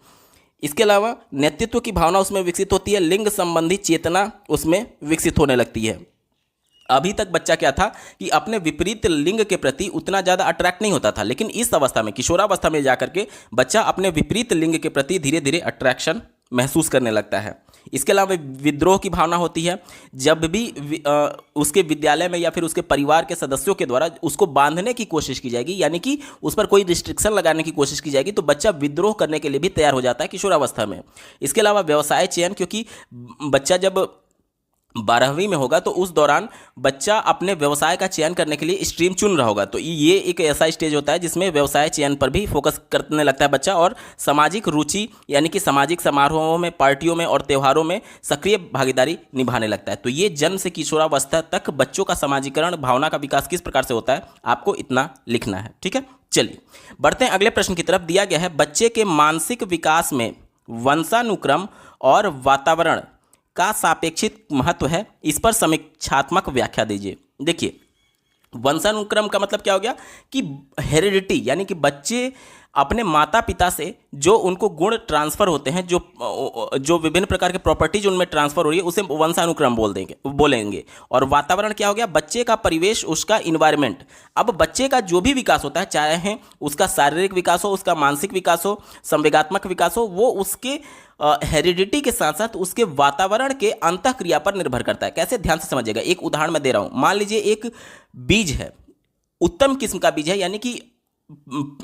इसके अलावा नेतृत्व की भावना उसमें विकसित होती है, लिंग संबंधी चेतना उसमें विकसित होने लगती है। अभी तक बच्चा क्या था कि अपने विपरीत लिंग के प्रति उतना ज़्यादा अट्रैक्ट नहीं होता था, लेकिन इस अवस्था में किशोरावस्था में जाकर के बच्चा अपने विपरीत लिंग के प्रति धीरे धीरे अट्रैक्शन महसूस करने लगता है। इसके अलावा विद्रोह की भावना होती है, जब भी उसके विद्यालय में या फिर उसके परिवार के सदस्यों के द्वारा उसको बांधने की कोशिश की जाएगी, यानी कि उस पर कोई रिस्ट्रिक्शन लगाने की कोशिश की जाएगी, तो बच्चा विद्रोह करने के लिए भी तैयार हो जाता है किशोरावस्था में। इसके अलावा व्यवसाय चयन, क्योंकि बच्चा जब 12वीं में होगा तो उस दौरान बच्चा अपने व्यवसाय का चयन करने के लिए स्ट्रीम चुन रहा होगा, तो ये एक ऐसा स्टेज होता है जिसमें व्यवसाय चयन पर भी फोकस करने लगता है बच्चा, और सामाजिक रुचि यानी कि सामाजिक समारोहों में, पार्टियों में और त्योहारों में सक्रिय भागीदारी निभाने लगता है। तो ये जन्म से किशोरावस्था तक बच्चों का सामाजिकरण, भावना का विकास किस प्रकार से होता है, आपको इतना लिखना है। ठीक है, चलिए बढ़ते हैं अगले प्रश्न की तरफ। दिया गया है, बच्चे के मानसिक विकास में वंशानुक्रम और वातावरण का सापेक्षिक महत्व है, इस पर समीक्षात्मक व्याख्या दीजिए। देखिए वंशानुक्रम का मतलब क्या हो गया कि हेरिडिटी, यानी कि बच्चे अपने माता पिता से जो उनको गुण ट्रांसफर होते हैं, जो विभिन्न प्रकार के प्रॉपर्टीज उनमें ट्रांसफर हो रही है, उसे वंशानुक्रम बोलेंगे। और वातावरण क्या हो गया, बच्चे का परिवेश, उसका इन्वायरमेंट। अब बच्चे का जो भी विकास होता है, चाहे उसका शारीरिक विकास हो, उसका मानसिक विकास हो, संवेगात्मक विकास हो, वो उसके हेरिडिटी के साथ साथ उसके वातावरण के अंतःक्रिया पर निर्भर करता है। कैसे, ध्यान से समझिएगा। एक उदाहरण मैं दे रहा हूं। मान लीजिए एक बीज है, उत्तम किस्म का बीज है, यानी कि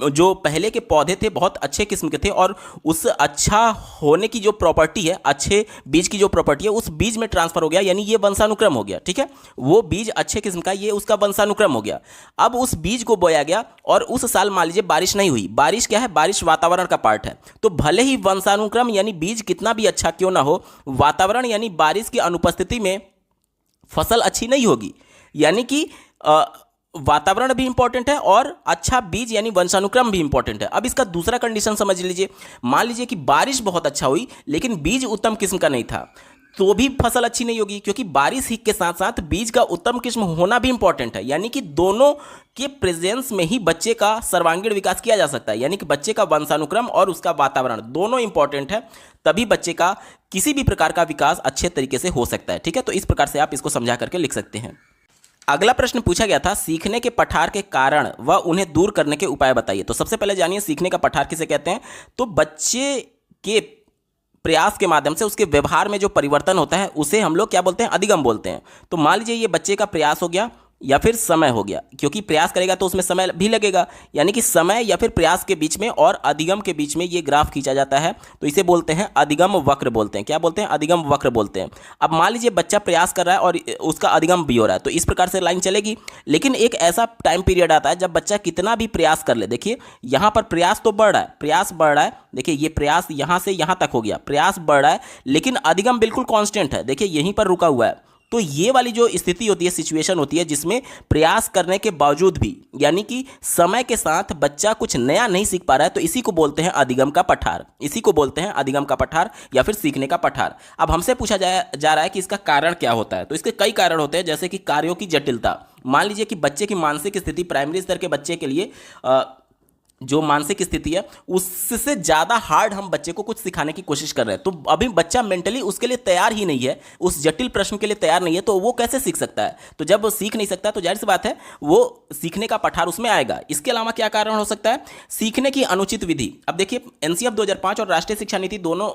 जो पहले के पौधे थे बहुत अच्छे किस्म के थे और उस अच्छा होने की जो प्रॉपर्टी है, अच्छे बीज की जो प्रॉपर्टी है, उस बीज में ट्रांसफर हो गया, यानी ये वंशानुक्रम हो गया। ठीक है, वो बीज अच्छे किस्म का, ये उसका वंशानुक्रम हो गया। अब उस बीज को बोया गया और उस साल मान लीजिए बारिश नहीं हुई। बारिश क्या है? बारिश वातावरण का पार्ट है। तो भले ही वंशानुक्रम यानी बीज कितना भी अच्छा क्यों ना हो, वातावरण यानी बारिश की अनुपस्थिति में फसल अच्छी नहीं होगी। यानी कि वातावरण भी इंपॉर्टेंट है और अच्छा बीज यानी वंशानुक्रम भी इंपॉर्टेंट है। अब इसका दूसरा कंडीशन समझ लीजिए। मान लीजिए कि बारिश बहुत अच्छा हुई लेकिन बीज उत्तम किस्म का नहीं था, तो भी फसल अच्छी नहीं होगी, क्योंकि बारिश ही के साथ साथ बीज का उत्तम किस्म होना भी इंपॉर्टेंट है। यानी कि दोनों के प्रेजेंस में ही बच्चे का सर्वांगीण विकास किया जा सकता है। यानी कि बच्चे का वंशानुक्रम और उसका वातावरण दोनों इंपॉर्टेंट है, तभी बच्चे का किसी भी प्रकार का विकास अच्छे तरीके से हो सकता है। ठीक है, तो इस प्रकार से आप इसको समझा करके लिख सकते हैं। अगला प्रश्न पूछा गया था, सीखने के पठार के कारण व उन्हें दूर करने के उपाय बताइए। तो सबसे पहले जानिए सीखने का पठार किसे कहते हैं। तो बच्चे के प्रयास के माध्यम से उसके व्यवहार में जो परिवर्तन होता है उसे हम लोग क्या बोलते हैं? अधिगम बोलते हैं। तो मान लीजिए ये बच्चे का प्रयास हो गया या फिर समय हो गया, क्योंकि प्रयास करेगा तो उसमें समय भी लगेगा, यानी कि समय या फिर प्रयास के बीच में और अधिगम के बीच में ये ग्राफ खींचा जाता है, तो इसे बोलते हैं अधिगम वक्र बोलते हैं। क्या बोलते हैं? अधिगम वक्र बोलते हैं। अब मान लीजिए बच्चा प्रयास कर रहा है और उसका अधिगम भी हो रहा है, तो इस प्रकार से लाइन चलेगी। लेकिन एक ऐसा टाइम पीरियड आता है जब बच्चा कितना भी प्रयास कर ले, देखिए यहाँ पर प्रयास तो बढ़ रहा है, प्रयास बढ़ रहा है, देखिए ये प्रयास यहाँ से यहाँ तक हो गया, प्रयास बढ़ रहा है, लेकिन अधिगम बिल्कुल कांस्टेंट है, देखिए यहीं पर रुका हुआ है। तो ये वाली जो स्थिति होती है, सिचुएशन होती है, जिसमें प्रयास करने के बावजूद भी यानी कि समय के साथ बच्चा कुछ नया नहीं सीख पा रहा है, तो इसी को बोलते हैं अधिगम का पठार। इसी को बोलते हैं अधिगम का पठार या फिर सीखने का पठार। अब हमसे पूछा जा रहा है कि इसका कारण क्या होता है। तो इसके कई कारण होते हैं, जैसे कि कार्यों की जटिलता। मान लीजिए कि बच्चे की मानसिक स्थिति, प्राइमरी स्तर के बच्चे के लिए जो मानसिक स्थिति है उससे ज़्यादा हार्ड हम बच्चे को कुछ सिखाने की कोशिश कर रहे हैं, तो अभी बच्चा मेंटली उसके लिए तैयार ही नहीं है, उस जटिल प्रश्न के लिए तैयार नहीं है, तो वो कैसे सीख सकता है? तो जब वो सीख नहीं सकता तो जाहिर सी बात है वो सीखने का पठार उसमें आएगा। इसके अलावा क्या कारण हो सकता है? सीखने की अनुचित विधि। अब देखिए एनसीएफ 2005 और राष्ट्रीय शिक्षा नीति दोनों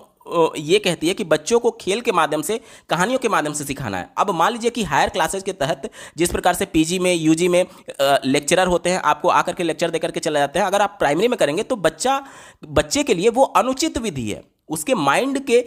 ये कहती है कि बच्चों को खेल के माध्यम से, कहानियों के माध्यम से सिखाना है। अब मान लीजिए कि हायर क्लासेज के तहत जिस प्रकार से पीजी में, यूजी में लेक्चरर होते हैं, आपको आकर के लेक्चर देकर के चले जाते हैं, अगर आप प्राइमरी में करेंगे तो बच्चे के लिए वो अनुचित विधि है, उसके माइंड के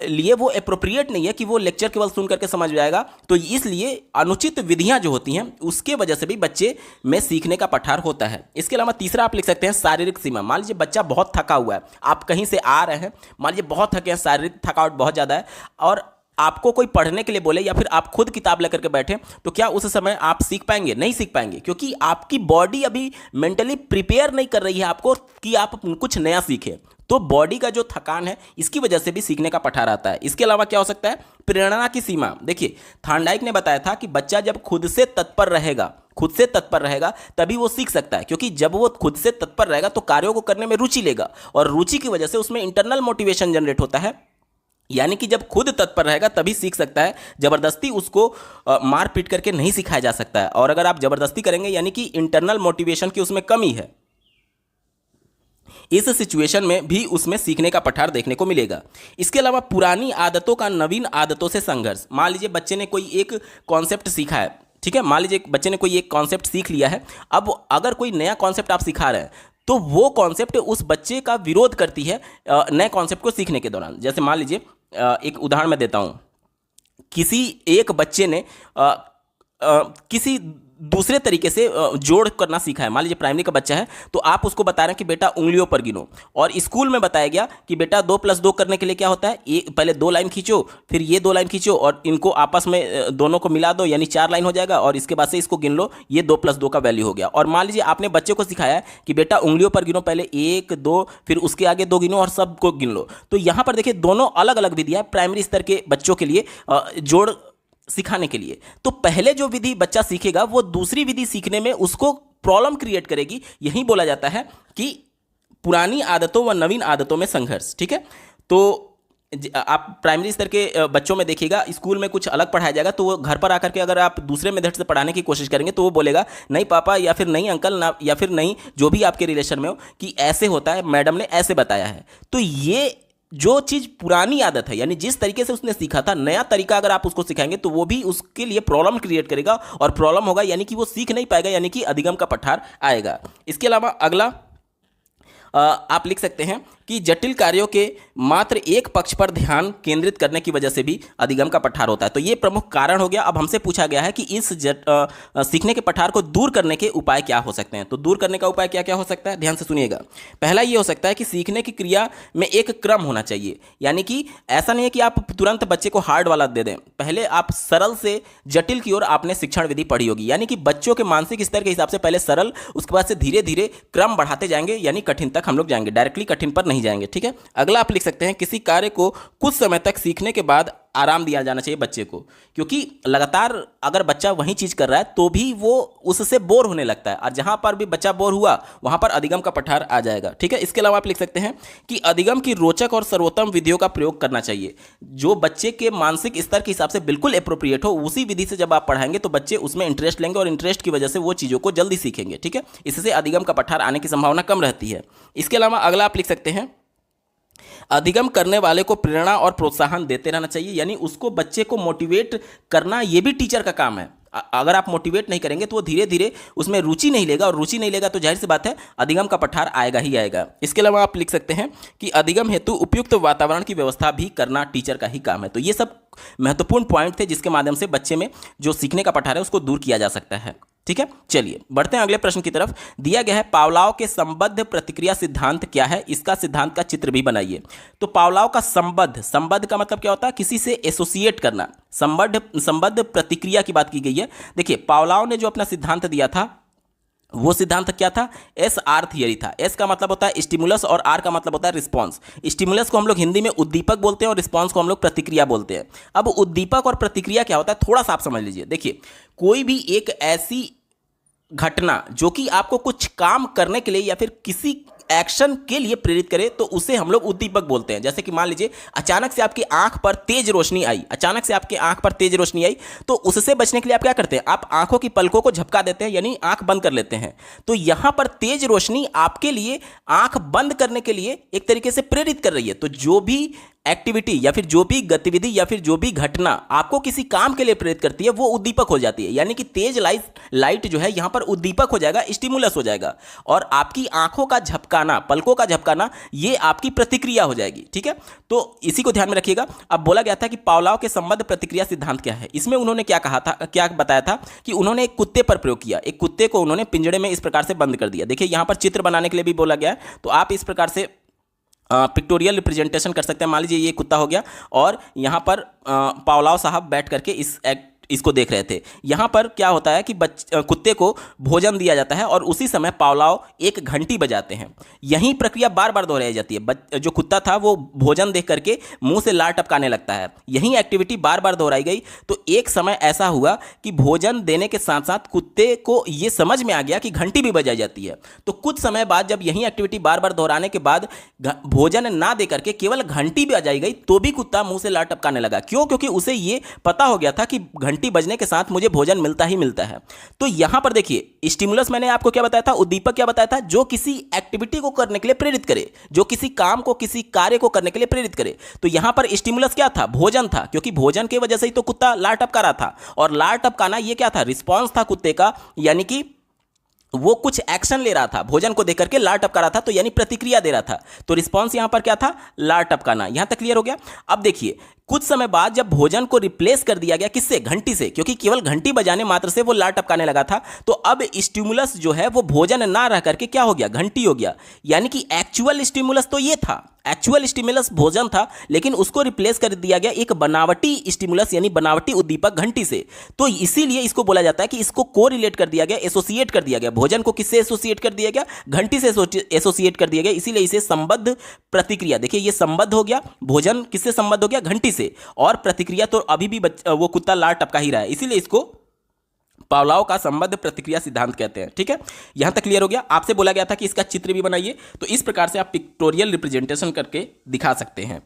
लिए वो एप्रोप्रिएट नहीं है कि वो लेक्चर केवल सुन करके समझ जाएगा। तो इसलिए अनुचित विधियां जो होती हैं उसके वजह से भी बच्चे में सीखने का पठार होता है। इसके अलावा तीसरा आप लिख सकते हैं शारीरिक सीमा। मान लीजिए बच्चा बहुत थका हुआ है, आप कहीं से आ रहे हैं, मान लीजिए बहुत थके हैं, शारीरिक थकावट बहुत ज़्यादा है, और आपको कोई पढ़ने के लिए बोले या फिर आप खुद किताब लेकर के बैठे, तो क्या उस समय आप सीख पाएंगे? नहीं सीख पाएंगे, क्योंकि आपकी बॉडी अभी मेंटली प्रिपेयर नहीं कर रही है आपको कि आप कुछ नया सीखें। तो बॉडी का जो थकान है इसकी वजह से भी सीखने का पठार आता है। इसके अलावा क्या हो सकता है? प्रेरणा की सीमा। देखिए थार्नडाइक ने बताया था कि बच्चा जब खुद से तत्पर रहेगा तभी वो सीख सकता है, क्योंकि जब वो खुद से तत्पर रहेगा तो कार्यों को करने में रुचि लेगा, और रुचि की वजह से उसमें इंटरनल मोटिवेशन जनरेट होता है। यानी कि जब खुद तत्पर रहेगा तभी सीख सकता है, जबरदस्ती उसको मार पीट करके नहीं सिखाया जा सकता है। और अगर आप जबरदस्ती करेंगे यानी कि इंटरनल मोटिवेशन की उसमें कमी है, इस सिचुएशन में भी उसमें सीखने का पठार देखने को मिलेगा। इसके अलावा पुरानी आदतों का नवीन आदतों से संघर्ष। मान लीजिए बच्चे ने कोई एक कॉन्सेप्ट सीखा है, ठीक है, मान लीजिए बच्चे ने कोई एक कॉन्सेप्ट सीख लिया है, अब अगर कोई नया कॉन्सेप्ट आप सिखा रहे हैं तो वो कॉन्सेप्ट उस बच्चे का विरोध करती है नए कॉन्सेप्ट को सीखने के दौरान। जैसे मान लीजिए एक उदाहरण मैं देता हूँ, किसी एक बच्चे ने किसी दूसरे तरीके से जोड़ करना सीखा है। मान लीजिए प्राइमरी का बच्चा है, तो आप उसको बता रहे हैं कि बेटा उंगलियों पर गिनो, और स्कूल में बताया गया कि बेटा 2 + 2 करने के लिए क्या होता है, पहले 2 लाइन खींचो, फिर ये 2 लाइन खींचो और इनको आपस में दोनों को मिला दो, यानी 4 लाइन हो जाएगा, और इसके बाद से इसको गिन लो, ये 2 + 2 का वैल्यू हो गया। और मान लीजिए आपने बच्चे को सिखाया कि बेटा उंगलियों पर गिनो, पहले 1 2 फिर उसके आगे 2 गिनो और सबको गिन लो। तो यहाँ पर देखिए दोनों अलग अलग विधियाँ प्राइमरी स्तर के बच्चों के लिए जोड़ सिखाने के लिए। तो पहले जो विधि बच्चा सीखेगा वो दूसरी विधि सीखने में उसको प्रॉब्लम क्रिएट करेगी। यही बोला जाता है कि पुरानी आदतों व नवीन आदतों में संघर्ष। ठीक है, तो आप प्राइमरी स्तर के बच्चों में देखिएगा स्कूल में कुछ अलग पढ़ाया जाएगा, तो वो घर पर आकर के अगर आप दूसरे मेथड से पढ़ाने की कोशिश करेंगे तो वो बोलेगा नहीं पापा या फिर नहीं अंकल ना या फिर नहीं जो भी आपके रिलेशन में हो कि ऐसे होता है, मैडम ने ऐसे बताया है। तो ये जो चीज पुरानी आदत है, यानी जिस तरीके से उसने सीखा था, नया तरीका अगर आप उसको सिखाएंगे तो वो भी उसके लिए प्रॉब्लम क्रिएट करेगा, और प्रॉब्लम होगा यानी कि वो सीख नहीं पाएगा, यानी कि अधिगम का पठार आएगा। इसके अलावा अगला आप लिख सकते हैं कि जटिल कार्यों के मात्र एक पक्ष पर ध्यान केंद्रित करने की वजह से भी अधिगम का पठार होता है। तो ये प्रमुख कारण हो गया। अब हमसे पूछा गया है कि इस सीखने के पठार को दूर करने के उपाय क्या हो सकते हैं। तो दूर करने का उपाय क्या क्या हो सकता है, ध्यान से सुनिएगा। पहला ये हो सकता है कि सीखने की क्रिया में एक क्रम होना चाहिए, यानी कि ऐसा नहीं है कि आप तुरंत बच्चे को हार्ड वाला दे दें, पहले आप सरल से जटिल की ओर आपने शिक्षण विधि पढ़ी होगी, यानी कि बच्चों के मानसिक स्तर के हिसाब से पहले सरल, उसके बाद से धीरे धीरे क्रम बढ़ाते जाएंगे, यानी कठिन तक हम लोग जाएंगे, डायरेक्टली कठिन पर नहीं जाएंगे। ठीक है, अगला आप लिख सकते हैं किसी कार्य को कुछ समय तक सीखने के बाद आराम दिया जाना चाहिए बच्चे को, क्योंकि लगातार अगर बच्चा वही चीज कर रहा है तो भी वो उससे बोर होने लगता है, और जहां पर भी बच्चा बोर हुआ वहां पर अधिगम का पठार आ जाएगा। ठीक है, इसके अलावा आप लिख सकते हैं कि अधिगम की रोचक और सर्वोत्तम विधियों का प्रयोग करना चाहिए, जो बच्चे के मानसिक स्तर के हिसाब से बिल्कुल एप्रोप्रिएट हो, उसी विधि से जब आप पढ़ाएंगे तो बच्चे उसमें इंटरेस्ट लेंगे, और इंटरेस्ट की वजह से वो चीज़ों को जल्दी सीखेंगे। ठीक है, इससे अधिगम का पठार आने की संभावना कम रहती है। इसके अलावा अगला आप लिख सकते हैं अधिगम करने वाले को प्रेरणा और प्रोत्साहन देते रहना चाहिए, यानी उसको बच्चे को मोटिवेट करना ये भी टीचर का काम है। अगर आप मोटिवेट नहीं करेंगे तो वो धीरे धीरे उसमें रुचि नहीं लेगा, और रुचि नहीं लेगा तो जाहिर सी बात है अधिगम का पठार आएगा ही आएगा। इसके अलावा आप लिख सकते हैं कि अधिगम हेतु उपयुक्त वातावरण की व्यवस्था भी करना टीचर का ही काम है। तो ये सब महत्वपूर्ण पॉइंट थे जिसके माध्यम से बच्चे में जो सीखने का पठार है उसको दूर किया जा सकता है। ठीक है, चलिए बढ़ते हैं अगले प्रश्न की तरफ। दिया गया है पावलाव के संबद्ध प्रतिक्रिया सिद्धांत क्या है, इसका सिद्धांत का चित्र भी बनाइए। तो पावलाव का संबद्ध का मतलब क्या होता है, किसी से एसोसिएट करना। संबद्ध प्रतिक्रिया की बात की गई है। देखिए पावलाव ने जो अपना सिद्धांत दिया था वो सिद्धांत क्या था, एस आर थियरी था। एस का मतलब होता है स्टिमुलस और आर का मतलब होता है रिस्पॉन्स। स्टिमुलस को हम लोग हिंदी में उद्दीपक बोलते हैं और रिस्पॉन्स को हम लोग प्रतिक्रिया बोलते हैं। अब उद्दीपक और प्रतिक्रिया क्या होता है थोड़ा सा आप समझ लीजिए। देखिए कोई भी एक ऐसी घटना जो कि आपको कुछ काम करने के लिए या फिर किसी एक्शन के लिए प्रेरित करे तो उसे हम लोग उद्दीपक बोलते हैं। जैसे कि मान लीजिए अचानक से आपकी आंख पर तेज रोशनी आई, तो उससे बचने के लिए आप क्या करते हैं, आप आंखों की पलकों को झपका देते हैं, यानी आंख बंद कर लेते हैं। तो यहां पर तेज रोशनी आपके लिए आंख बंद करने के लिए एक तरीके से प्रेरित कर रही है। तो जो भी एक्टिविटी या फिर जो भी गतिविधि या फिर जो भी घटना आपको किसी काम के लिए प्रेरित करती है वो उद्दीपक हो जाती है, यानी कि तेज लाइट जो है यहां पर उद्दीपक हो जाएगा, स्टिमुलस हो जाएगा, और आपकी आंखों का झपकाना, पलकों का झपकाना, ये आपकी प्रतिक्रिया हो जाएगी। ठीक है, तो इसी को ध्यान में रखिएगा। अब बोला गया था कि पावलाव के संबद्ध प्रतिक्रिया सिद्धांत क्या है। इसमें उन्होंने क्या कहा था, क्या बताया था कि उन्होंने एक कुत्ते पर प्रयोग किया। एक कुत्ते को उन्होंने पिंजड़े में इस प्रकार से बंद कर दिया। देखिए यहां पर चित्र बनाने के लिए भी बोला गया है, तो आप इस प्रकार से पिक्टोरियल रिप्रेजेंटेशन कर सकते हैं। मान लीजिए ये कुत्ता हो गया और यहाँ पर पावलाव साहब बैठ करके इसको देख रहे थे। यहाँ पर क्या होता है कि कुत्ते को भोजन दिया जाता है और उसी समय पावलाव एक घंटी बजाते हैं। यही प्रक्रिया बार बार दोहराई जाती है। जो कुत्ता था वो भोजन देख करके मुंह से लार टपकाने लगता है। यही एक्टिविटी बार बार दोहराई गई। तो एक समय ऐसा हुआ कि भोजन देने के साथ साथ कुत्ते को ये समझ में आ गया कि घंटी भी बजाई जाती है। तो कुछ समय बाद जब यही एक्टिविटी बार बार दोहराने के बाद भोजन ना दे करके केवल घंटी बजाई गई तो भी कुत्ता मुंह से लार टपकाने लगा। क्यों? क्योंकि उसे ये पता हो गया था कि घंटी बजने के साथ मुझे भोजन मिलता ही मिलता है। तो यहां पर देखिए स्टिमुलस मैंने आपको क्या बताया था, उद्दीपक क्या बताया था, जो किसी एक्टिविटी को करने के लिए प्रेरित करे, जो किसी काम को, किसी कार्य को करने के लिए प्रेरित करे। तो यहां पर स्टिमुलस क्या था, भोजन था, क्योंकि भोजन की वजह से ही तो कुत्ता लार टपका रहा था। और लार टपकाना ये क्या था, रिस्पॉन्स था कुत्ते का, यानी कि वो कुछ एक्शन ले रहा था, भोजन को देख करके लार टपका रहा था, तो यानी प्रतिक्रिया दे रहा था। तो रिस्पॉन्स यहां पर क्या था, लार टपकाना। यहां तक क्लियर हो गया। अब देखिए कुछ समय बाद जब भोजन को रिप्लेस कर दिया गया, किससे, घंटी से, क्योंकि केवल घंटी बजाने मात्र से वो लार टपकाने लगा था। तो अब स्टिमुलस जो है वो भोजन ना रह करके क्या हो गया, घंटी हो गया। यानी कि एक्चुअल स्टिमुलस तो ये था, एक्चुअल स्टिमुलस भोजन था, लेकिन उसको रिप्लेस कर दिया गया एक बनावटी स्टिमुलस यानी बनावटी उद्दीपक घंटी से। तो इसीलिए इसको बोला जाता है कि इसको कोरिलेट कर दिया गया, एसोसिएट कर दिया गया। भोजन को किससे एसोसिएट कर दिया गया, घंटी से एसोसिएट कर दिया गया, इसीलिए इसे संबद्ध प्रतिक्रिया। देखिए ये संबद्ध हो गया, भोजन किससे संबद्ध हो गया, घंटी से, और प्रतिक्रिया तो अभी भी वो कुत्ता लार टपका ही रहा है, इसीलिए इसको पावलाव का संबद्ध प्रतिक्रिया सिद्धांत कहते हैं। ठीक है, यहां तक क्लियर हो गया। आपसे बोला गया था कि इसका चित्र भी बनाइए, तो इस प्रकार से आप पिक्टोरियल रिप्रेजेंटेशन करके दिखा सकते हैं।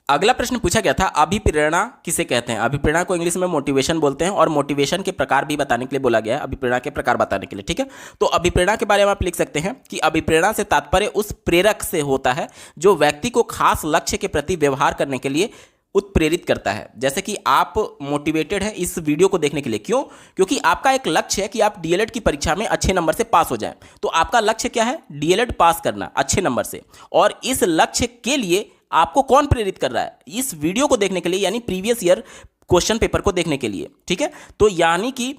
अगला प्रश्न पूछा गया था, अभिप्रेरणा किसे कहते हैं। अभिप्रेरणा को इंग्लिश में मोटिवेशन बोलते हैं और मोटिवेशन के प्रकार भी बताने के लिए बोला गया है, अभिप्रेरणा के प्रकार बताने के लिए। ठीक है, तो अभिप्रेरणा के बारे में आप लिख सकते हैं कि अभिप्रेरणा से तात्पर्य उस प्रेरक से होता है जो व्यक्ति को खास लक्ष्य के प्रति व्यवहार करने के लिए उत्प्रेरित करता है। जैसे कि आप मोटिवेटेड हैं इस वीडियो को देखने के लिए, क्यों? क्योंकि आपका एक लक्ष्य है कि आप डीएलएड की परीक्षा में अच्छे नंबर से पास हो जाएं। तो आपका लक्ष्य क्या है? डीएलएड पास करना अच्छे नंबर से। और इस लक्ष्य के लिए आपको कौन प्रेरित कर रहा है? इस वीडियो को देखने के लिए, यानी प्रीवियस ईयर क्वेश्चन पेपर को देखने के लिए। ठीक है, तो यानी कि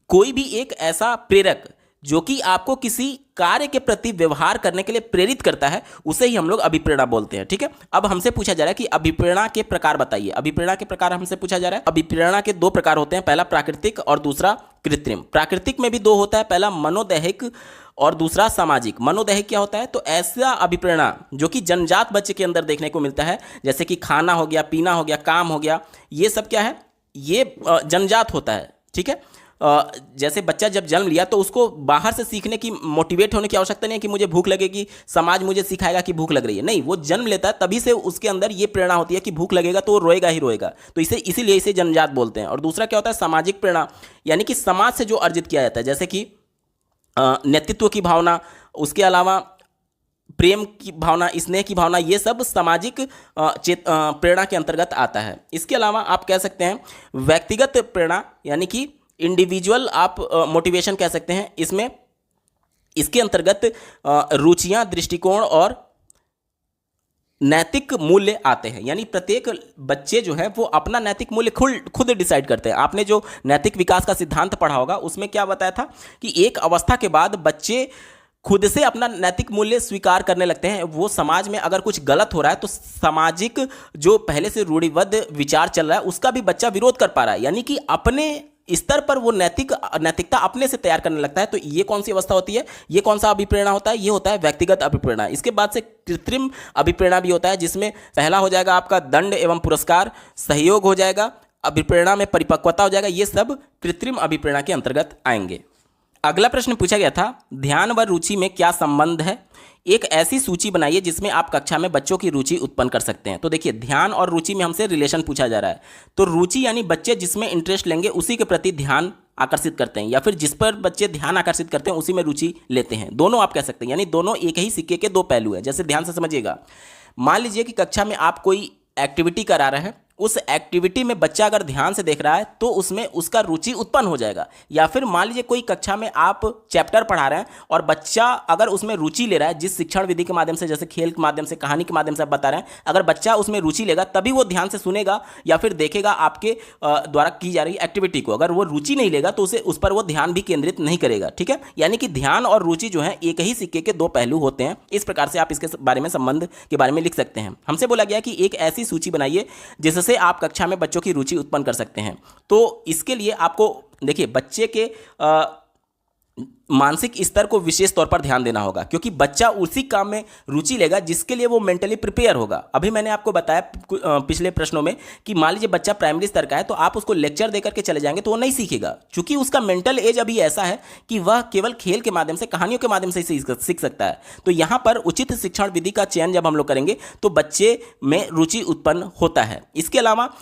कोई भी एक ऐसा प्रेरक जो कि आपको किसी कार्य के प्रति व्यवहार करने के लिए प्रेरित करता है, उसे ही हम लोग अभिप्रेरणा बोलते हैं। ठीक है, अब हमसे पूछा जा रहा है कि अभिप्रेरणा के प्रकार बताइए। अभिप्रेरणा के प्रकार हमसे पूछा जा रहा है। अभिप्रेरणा के दो प्रकार होते हैं, पहला प्राकृतिक और दूसरा कृत्रिम। प्राकृतिक में भी दो होता है, पहला मनोदैहिक और दूसरा सामाजिक। मनोदैहिक क्या होता है? तो ऐसा अभिप्रेरणा जो कि जन्मजात बच्चे के अंदर देखने को मिलता है, जैसे कि खाना हो गया, पीना हो गया, काम हो गया, ये सब क्या है? ये जन्मजात होता है। ठीक है, जैसे बच्चा जब जन्म लिया तो उसको बाहर से सीखने की, मोटिवेट होने की आवश्यकता नहीं है कि मुझे भूख लगेगी, समाज मुझे सिखाएगा कि भूख लग रही है। नहीं, वो जन्म लेता है तभी से उसके अंदर ये प्रेरणा होती है कि भूख लगेगा तो वो रोएगा ही रोएगा। तो इसीलिए इसे जन्मजात बोलते हैं। और दूसरा क्या होता है? सामाजिक प्रेरणा, यानी कि समाज से जो अर्जित किया जाता है, जैसे कि नेतृत्व की भावना, उसके अलावा प्रेम की भावना, स्नेह की भावना, ये सब सामाजिक प्रेरणा के अंतर्गत आता है। इसके अलावा आप कह सकते हैं व्यक्तिगत प्रेरणा, यानी कि इंडिविजुअल आप मोटिवेशन कह सकते हैं। इसमें इसके अंतर्गत रुचियां, दृष्टिकोण और नैतिक मूल्य आते हैं। यानी प्रत्येक बच्चे जो है वो अपना नैतिक मूल्य खुद डिसाइड करते हैं। आपने जो नैतिक विकास का सिद्धांत पढ़ा होगा उसमें क्या बताया था कि एक अवस्था के बाद बच्चे खुद से अपना नैतिक मूल्य स्वीकार करने लगते हैं। वो समाज में अगर कुछ गलत हो रहा है तो सामाजिक जो पहले से रूढ़िबद्ध विचार चल रहा है उसका भी बच्चा विरोध कर पा रहा है, यानी कि अपने स्तर पर वो नैतिकता अपने से तैयार करने लगता है। तो ये कौन सी अवस्था होती है? ये कौन सा अभिप्रेरणा होता है? ये होता है व्यक्तिगत अभिप्रेरणा। इसके बाद से कृत्रिम अभिप्रेरणा भी होता है, जिसमें पहला हो जाएगा आपका दंड एवं पुरस्कार, सहयोग हो जाएगा, अभिप्रेरणा में परिपक्वता हो जाएगा। ये सब कृत्रिम अभिप्रेरणा के अंतर्गत आएंगे। अगला प्रश्न पूछा गया था, ध्यान व रुचि में क्या संबंध है? एक ऐसी सूची बनाइए जिसमें आप कक्षा में बच्चों की रुचि उत्पन्न कर सकते हैं। तो देखिए, ध्यान और रुचि में हमसे रिलेशन पूछा जा रहा है। तो रुचि यानी बच्चे जिसमें इंटरेस्ट लेंगे उसी के प्रति ध्यान आकर्षित करते हैं, या फिर जिस पर बच्चे ध्यान आकर्षित करते हैं उसी में रुचि लेते हैं। दोनों आप कह सकते हैं, यानी दोनों एक ही सिक्के के दो पहलू हैं। जैसे ध्यान से समझिएगा, मान लीजिए कि कक्षा में आप कोई एक्टिविटी करा रहे हैं, उस एक्टिविटी में बच्चा अगर ध्यान से देख रहा है तो उसमें उसका रुचि उत्पन्न हो जाएगा। या फिर मान लीजिए कोई कक्षा में आप चैप्टर पढ़ा रहे हैं और बच्चा अगर उसमें रुचि ले रहा है, जिस शिक्षण विधि के माध्यम से, जैसे खेल के माध्यम से, कहानी के माध्यम से आप बता रहे हैं, अगर बच्चा उसमें रुचि लेगा तभी वो ध्यान से सुनेगा या फिर देखेगा आपके द्वारा की जा रही एक्टिविटी को। अगर वो रुचि नहीं लेगा तो उस पर वो ध्यान भी केंद्रित नहीं करेगा। ठीक है, यानी कि ध्यान और रुचि जो है एक ही सिक्के के दो पहलू होते हैं। इस प्रकार से आप इसके बारे में, संबंध के बारे में लिख सकते हैं। हमसे बोला गया कि एक ऐसी सूची बनाइए जिससे आप कक्षा में बच्चों की रुचि उत्पन्न कर सकते हैं। तो इसके लिए आपको देखिए, बच्चे के मानसिक स्तर को विशेष तौर पर ध्यान देना होगा, क्योंकि बच्चा उसी काम में रुचि लेगा जिसके लिए वो मेंटली प्रिपेयर होगा। अभी मैंने आपको बताया पिछले प्रश्नों में कि मान लीजिए बच्चा प्राइमरी स्तर का है तो आप उसको लेक्चर देकर के चले जाएंगे तो वो नहीं सीखेगा, क्योंकि उसका मेंटल एज अभी ऐसा है कि वह केवल खेल के माध्यम से, कहानियों के माध्यम से सीख सकता है। तो यहाँ पर उचित शिक्षण विधि का चयन जब हम लोग करेंगे तो बच्चे में रुचि उत्पन्न होता है। इसके अलावा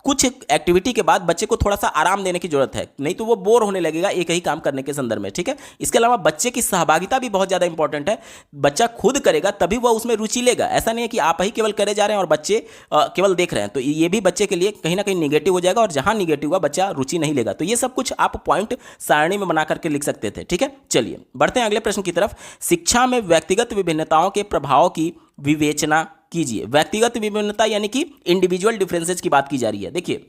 कुछ एक्टिविटी के बाद बच्चे को थोड़ा सा आराम देने की जरूरत है, नहीं तो वो बोर होने लगेगा एक ही काम करने के संदर्भ में। ठीक है, इसके अलावा बच्चे की सहभागिता भी बहुत ज़्यादा इंपॉर्टेंट है। बच्चा खुद करेगा तभी वह उसमें रुचि लेगा। ऐसा नहीं है कि आप ही केवल करे जा रहे हैं और बच्चे केवल देख रहे हैं, तो ये भी बच्चे के लिए कहीं ना कहीं निगेटिव हो जाएगा, और जहां निगेटिव हुआ बच्चा रुचि नहीं लेगा। तो ये सब कुछ आप पॉइंट सारणी में बना करके लिख सकते थे। ठीक है, चलिए बढ़ते हैं अगले प्रश्न की तरफ। शिक्षा में व्यक्तिगत विभिन्नताओं के प्रभाव की विवेचना कीजिए। व्यक्तिगत विभिन्नता यानी कि इंडिविजुअल डिफरेंसेस की बात की जा रही है। देखिए,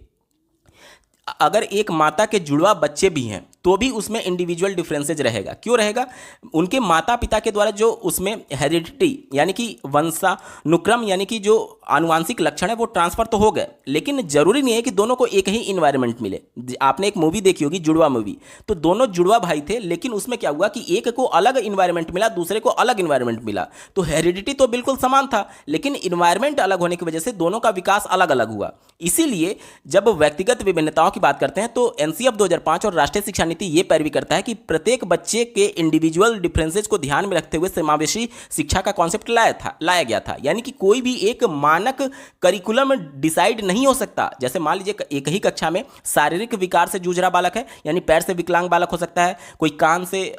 अगर एक माता के जुड़वा बच्चे भी हैं तो भी उसमें इंडिविजुअल डिफरेंसेज रहेगा। क्यों रहेगा? उनके माता पिता के द्वारा जो उसमें हेरिडिटी यानी कि वंशानुक्रम यानी कि जो आनुवांशिक लक्षण है वो ट्रांसफर तो हो गए, लेकिन जरूरी नहीं है कि दोनों को एक ही इन्वायरमेंट मिले। आपने एक मूवी देखी होगी, जुड़वा मूवी, तो दोनों जुड़वा भाई थे, लेकिन उसमें क्या हुआ कि एक को अलग इन्वायरमेंट मिला, दूसरे को अलग इन्वायरमेंट मिला। तो हेरिडिटी तो बिल्कुल समान था, लेकिन इन्वायरमेंट अलग होने की वजह से दोनों का विकास अलग अलग हुआ। इसीलिए जब व्यक्तिगत विभिन्नताओं की बात करते हैं तो एनसीएफ 2005 और राष्ट्रीय शिक्षा नीति ये पैरवी करता है कि प्रत्येक बच्चे के इंडिविजुअल डिफरेंसेस को ध्यान में रखते हुए समावेशी शिक्षा का कॉन्सेप्ट लाया गया था। यानी कि कोई भी एक मानक करिकुलम डिसाइड नहीं हो सकता। जैसे मान लीजिए एक ही कक्षा में शारीरिक विकार से जूझ रहा बालक है, यानी पैर से विकलांग बालक हो सकता है, कोई कान से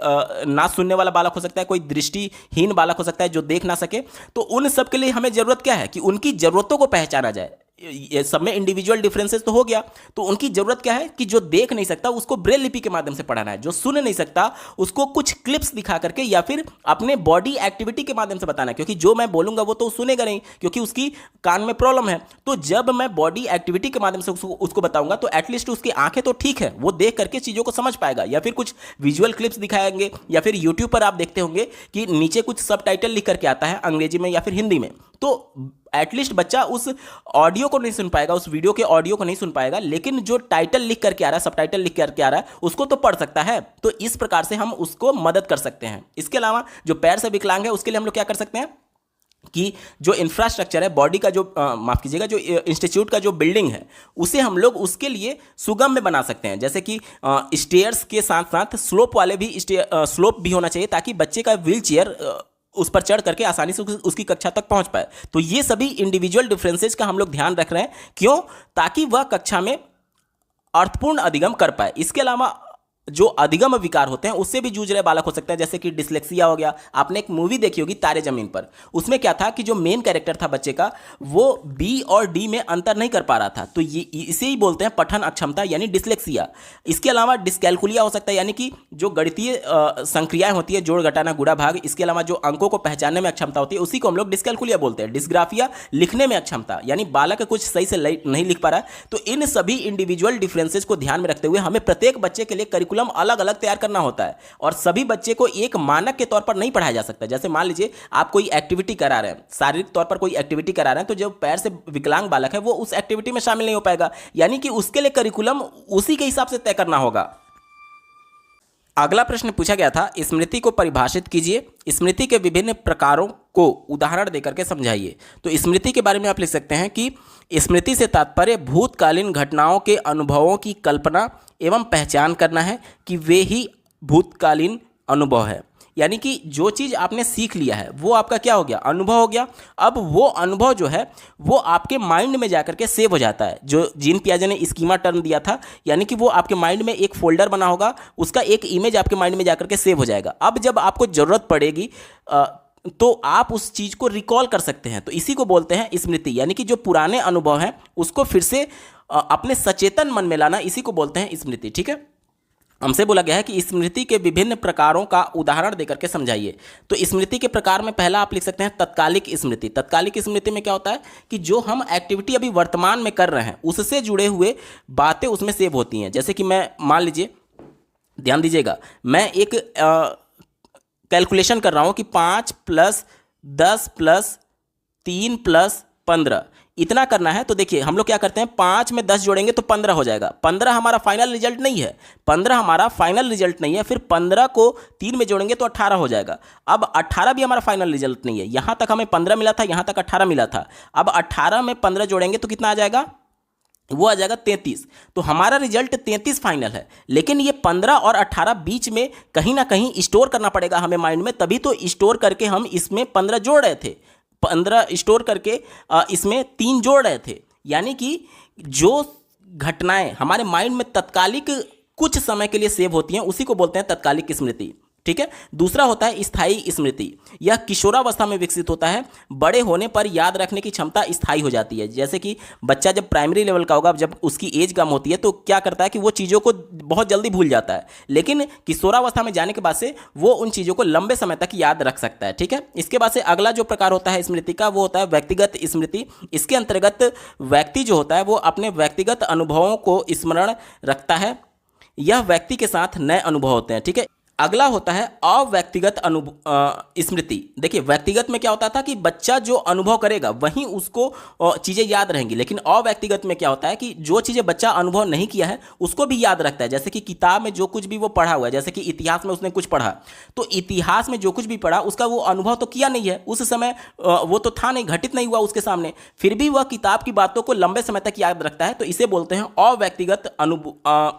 ना सुनने वाला बालक हो सकता है, कोई दृष्टिहीन बालक हो सकता है जो देख ना सके। तो उन सब के लिए हमें जरूरत क्या है कि उनकी जरूरतों को पहचाना जाए। ये सब में इंडिविजुअल डिफरेंसेस तो हो गया, तो उनकी जरूरत क्या है कि जो देख नहीं सकता उसको ब्रेल लिपि के माध्यम से पढ़ाना है, जो सुन नहीं सकता उसको कुछ क्लिप्स दिखा करके या फिर अपने बॉडी एक्टिविटी के माध्यम से बताना है, क्योंकि जो मैं बोलूंगा वो तो सुनेगा नहीं क्योंकि उसकी कान में प्रॉब्लम है। तो जब मैं बॉडी एक्टिविटी के माध्यम से उसको बताऊंगा तो एटलीस्ट उसकी आंखें तो ठीक है, वो देख करके चीजों को समझ पाएगा, या फिर कुछ विजुअल क्लिप्स दिखाएंगे, या फिर यूट्यूब पर आप देखते होंगे कि नीचे कुछ सबटाइटल लिख करके आता है अंग्रेजी में या फिर हिंदी में, तो एटलीस्ट बच्चा उस ऑडियो को नहीं सुन पाएगा, उस वीडियो के ऑडियो को नहीं सुन पाएगा, लेकिन जो टाइटल लिख करके आ रहा है, सबटाइटल लिख करके आ रहा है, उसको तो पढ़ सकता है। तो इस प्रकार से हम उसको मदद कर सकते हैं। इसके अलावा जो पैर से विकलांग है उसके लिए हम लोग क्या कर सकते हैं कि जो इंफ्रास्ट्रक्चर है बॉडी का, जो माफ कीजिएगा, जो इंस्टीट्यूट का जो बिल्डिंग है उसे हम लोग उसके लिए सुगम में बना सकते हैं। जैसे कि स्टेयर्स के साथ साथ स्लोप वाले भी स्लोप भी होना चाहिए, ताकि बच्चे का व्हील चेयर उस पर चढ़ करके आसानी से उसकी कक्षा तक पहुंच पाए। तो ये सभी इंडिविजुअल डिफरेंसेस का हम लोग ध्यान रख रहे हैं, क्यों? ताकि वह कक्षा में अर्थपूर्ण अधिगम कर पाए। इसके अलावा जो अधिगम विकार होते हैं उससे भी जूझ रहे बालक हो सकते हैं, जैसे कि डिसलेक्सिया हो गया। आपने एक मूवी देखी होगी तारे जमीन पर, उसमें क्या था कि जो मेन कैरेक्टर था बच्चे का, वो बी और डी में अंतर नहीं कर पा रहा था, तो ये इसे ही बोलते हैं पठन अक्षमता यानी डिसलेक्सिया। इसके अलावा डिस्कैलकुलिया हो सकता है, यानी कि जो गणितीय संक्रियाएं होती है, जोड़ घटाना गुणा भाग, इसके अलावा जो अंकों को पहचानने में अक्षमता होती है उसी को हम लोग डिस्कैलकुलिया बोलते हैं। डिस्ग्राफिया लिखने में अक्षमता, यानी बालक कुछ सही से नहीं लिख पा रहा है। तो इन सभी इंडिविजुअल डिफरेंसेस को ध्यान में रखते हुए हमें प्रत्येक बच्चे के लिए करिकुलम अलग अलग तैयार करना होता है, और सभी बच्चे को एक मानक के तौर पर नहीं पढ़ाया जा सकता। जैसे मान लीजिए आप कोई एक्टिविटी करा रहे हैं, शारीरिक तौर पर कोई एक्टिविटी करा रहे हैं, तो जो पैर से विकलांग बालक है वो उस एक्टिविटी में शामिल नहीं हो पाएगा, यानी कि उसके लिए करिकुलम उसी के हिसाब से तय करना होगा। अगला प्रश्न पूछा गया था, स्मृति को परिभाषित कीजिए, स्मृति के विभिन्न प्रकारों को उदाहरण देकर के समझाइए। तो स्मृति के बारे में आप लिख सकते हैं कि स्मृति से तात्पर्य भूतकालीन घटनाओं के अनुभवों की कल्पना एवं पहचान करना है कि वे ही भूतकालीन अनुभव है। यानी कि जो चीज़ आपने सीख लिया है वो आपका क्या हो गया, अनुभव हो गया। अब वो अनुभव जो है वो आपके माइंड में जाकर के सेव हो जाता है, जो जीन पियाजे ने स्कीमा टर्म दिया था, यानी कि वो आपके माइंड में एक फोल्डर बना होगा, उसका एक इमेज आपके माइंड में जाकर के सेव हो जाएगा। अब जब आपको ज़रूरत पड़ेगी तो आप उस चीज़ को रिकॉल कर सकते हैं। तो इसी को बोलते हैं स्मृति, यानी कि जो पुराने अनुभव हैं उसको फिर से अपने सचेतन मन में लाना, इसी को बोलते हैं स्मृति। ठीक है, हमसे बोला गया है कि स्मृति के विभिन्न प्रकारों का उदाहरण देकर के समझाइए। तो स्मृति के प्रकार में पहला आप लिख सकते हैं तत्कालिक स्मृति। तत्कालिक स्मृति में क्या होता है कि जो हम एक्टिविटी अभी वर्तमान में कर रहे हैं उससे जुड़े हुए बातें उसमें सेव होती हैं। जैसे कि मैं मान लीजिए, ध्यान दीजिएगा, मैं एक कैलकुलेशन कर रहा हूँ कि 5 + 10 + 3 + 15 इतना करना है। तो देखिए हम लोग क्या करते हैं, 5 में 10 जोड़ेंगे तो 15 हो जाएगा। 15 हमारा फाइनल रिजल्ट नहीं है, 15 हमारा फाइनल रिजल्ट नहीं है। फिर 15 को 3 में जोड़ेंगे तो 18 हो जाएगा। अब 18 भी हमारा फाइनल रिजल्ट नहीं है, यहाँ तक हमें 15 मिला था, यहाँ तक 18 मिला था। अब 18 में 15 जोड़ेंगे तो कितना आ जाएगा, वो आ जाएगा 33। तो हमारा रिजल्ट 33 फाइनल है, लेकिन ये 15 और 18 बीच में कहीं ना कहीं स्टोर करना पड़ेगा हमें माइंड में, तभी तो स्टोर करके हम इसमें 15 जोड़ रहे थे, 15 स्टोर करके इसमें 3 जोड़ रहे थे। यानी कि जो घटनाएं हमारे माइंड में तत्कालिक कुछ समय के लिए सेव होती हैं उसी को बोलते हैं तत्कालिक स्मृति। ठीक है, दूसरा होता है स्थायी स्मृति। यह किशोरावस्था में विकसित होता है, बड़े होने पर याद रखने की क्षमता स्थायी हो जाती है। जैसे कि बच्चा जब प्राइमरी लेवल का होगा, जब उसकी एज कम होती है तो क्या करता है कि वो चीज़ों को बहुत जल्दी भूल जाता है, लेकिन किशोरावस्था में जाने के बाद से वो उन चीज़ों को लंबे समय तक याद रख सकता है। ठीक है, इसके बाद से अगला जो प्रकार होता है स्मृति का वो होता है व्यक्तिगत स्मृति। इसके अंतर्गत व्यक्ति जो होता है वो अपने व्यक्तिगत अनुभवों को स्मरण रखता है, यह व्यक्ति के साथ नए अनुभव होते हैं। ठीक है, अगला होता है अव्यक्तिगत स्मृति। देखिए व्यक्तिगत में क्या होता था कि बच्चा जो अनुभव करेगा वहीं उसको चीज़ें याद रहेंगी, लेकिन अव्यक्तिगत में क्या होता है कि जो चीज़ें बच्चा अनुभव नहीं किया है उसको भी याद रखता है। जैसे कि किताब में जो कुछ भी वो पढ़ा हुआ है, जैसे कि इतिहास में उसने कुछ पढ़ा, तो इतिहास में जो कुछ भी पढ़ा उसका वो अनुभव तो किया नहीं है, उस समय वो तो था नहीं, घटित नहीं हुआ उसके सामने, फिर भी वह किताब की बातों को लंबे समय तक याद रखता है। तो इसे बोलते हैं अव्यक्तिगत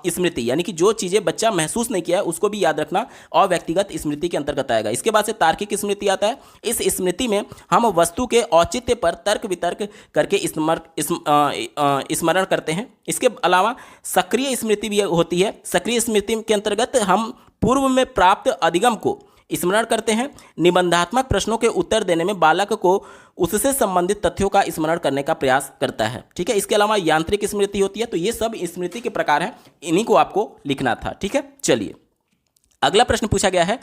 स्मृति, यानी कि जो चीज़ें बच्चा महसूस नहीं किया है उसको भी याद रखना, सूचना और व्यक्तिगत स्मृति के अंतर्गत आएगा। इसके बाद से तार्किक स्मृति आता है। इस स्मृति में हम वस्तु के औचित्य पर तर्क वितर्क करके स्मरण करते हैं। इसके अलावा सक्रिय स्मृति भी होती है। सक्रिय स्मृति के अंतर्गत हम पूर्व में प्राप्त अधिगम को स्मरण करते हैं। निबंधात्मक प्रश्नों के उत्तर देने में बालक को उससे संबंधित तथ्यों का स्मरण करने का प्रयास करता है। ठीक है, इसके अलावा यांत्रिक स्मृति होती है। तो ये सब स्मृति के प्रकार हैं, इन्हीं को आपको लिखना था। ठीक है, चलिए अगला प्रश्न पूछा गया है,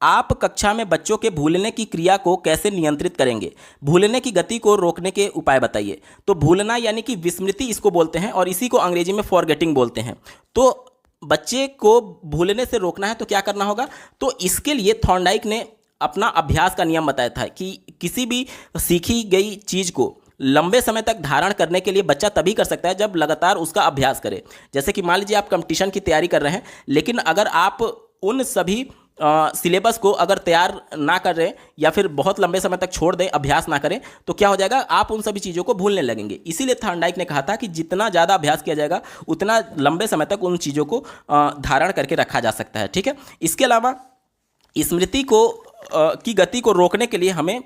आप कक्षा में बच्चों के भूलने की क्रिया को कैसे नियंत्रित करेंगे? भूलने की गति को रोकने के उपाय बताइए। तो भूलना यानी कि विस्मृति इसको बोलते हैं और इसी को अंग्रेजी में फॉरगेटिंग बोलते हैं। तो बच्चे को भूलने से रोकना है तो क्या करना होगा? तो इसके लिए थॉर्नडाइक ने अपना अभ्यास का नियम बताया था कि किसी भी सीखी गई चीज़ को लंबे समय तक धारण करने के लिए बच्चा तभी कर सकता है जब लगातार उसका अभ्यास करे। जैसे कि मान लीजिए आप कंपटीशन की तैयारी कर रहे हैं, लेकिन अगर आप उन सभी सिलेबस को अगर तैयार ना कर रहे या फिर बहुत लंबे समय तक छोड़ दें, अभ्यास ना करें, तो क्या हो जाएगा? आप उन सभी चीज़ों को भूलने लगेंगे। इसीलिए थॉर्नडाइक ने कहा था कि जितना ज़्यादा अभ्यास किया जाएगा उतना लंबे समय तक उन चीज़ों को धारण करके रखा जा सकता है। ठीक है, इसके अलावा स्मृति को की गति को रोकने के लिए हमें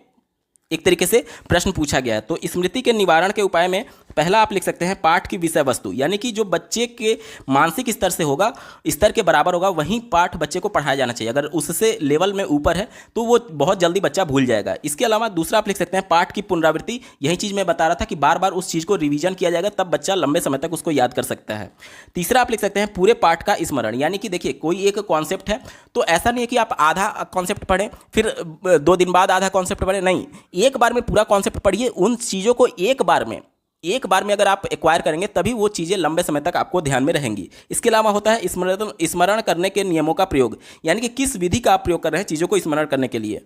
एक तरीके से प्रश्न पूछा गया है। तो स्मृति के निवारण के उपाय में पहला आप लिख सकते हैं पाठ की विषय वस्तु, यानी कि जो बच्चे के मानसिक स्तर से होगा, स्तर के बराबर होगा, वहीं पाठ बच्चे को पढ़ाया जाना चाहिए। अगर उससे लेवल में ऊपर है तो वो बहुत जल्दी बच्चा भूल जाएगा। इसके अलावा दूसरा आप लिख सकते हैं पाठ की पुनरावृत्ति। यही चीज़ मैं बता रहा था कि बार बार उस चीज़ को रिवीजन किया जाएगा, तब बच्चा लंबे समय तक उसको याद कर सकता है। तीसरा आप लिख सकते हैं पूरे पाठ का स्मरण, यानी कि देखिए कोई एक कॉन्सेप्ट है तो ऐसा नहीं है कि आप आधा कॉन्सेप्ट पढ़ें फिर 2 दिन बाद आधा कॉन्सेप्ट पढ़ें, नहीं, एक बार में पूरा कॉन्सेप्ट पढ़िए। उन चीज़ों को एक बार में अगर आप एक्वायर करेंगे तभी वो चीज़ें लंबे समय तक आपको ध्यान में रहेंगी। इसके अलावा होता है स्मरण करने के नियमों का प्रयोग, यानी कि किस विधि का आप प्रयोग कर रहे हैं चीज़ों को स्मरण करने के लिए।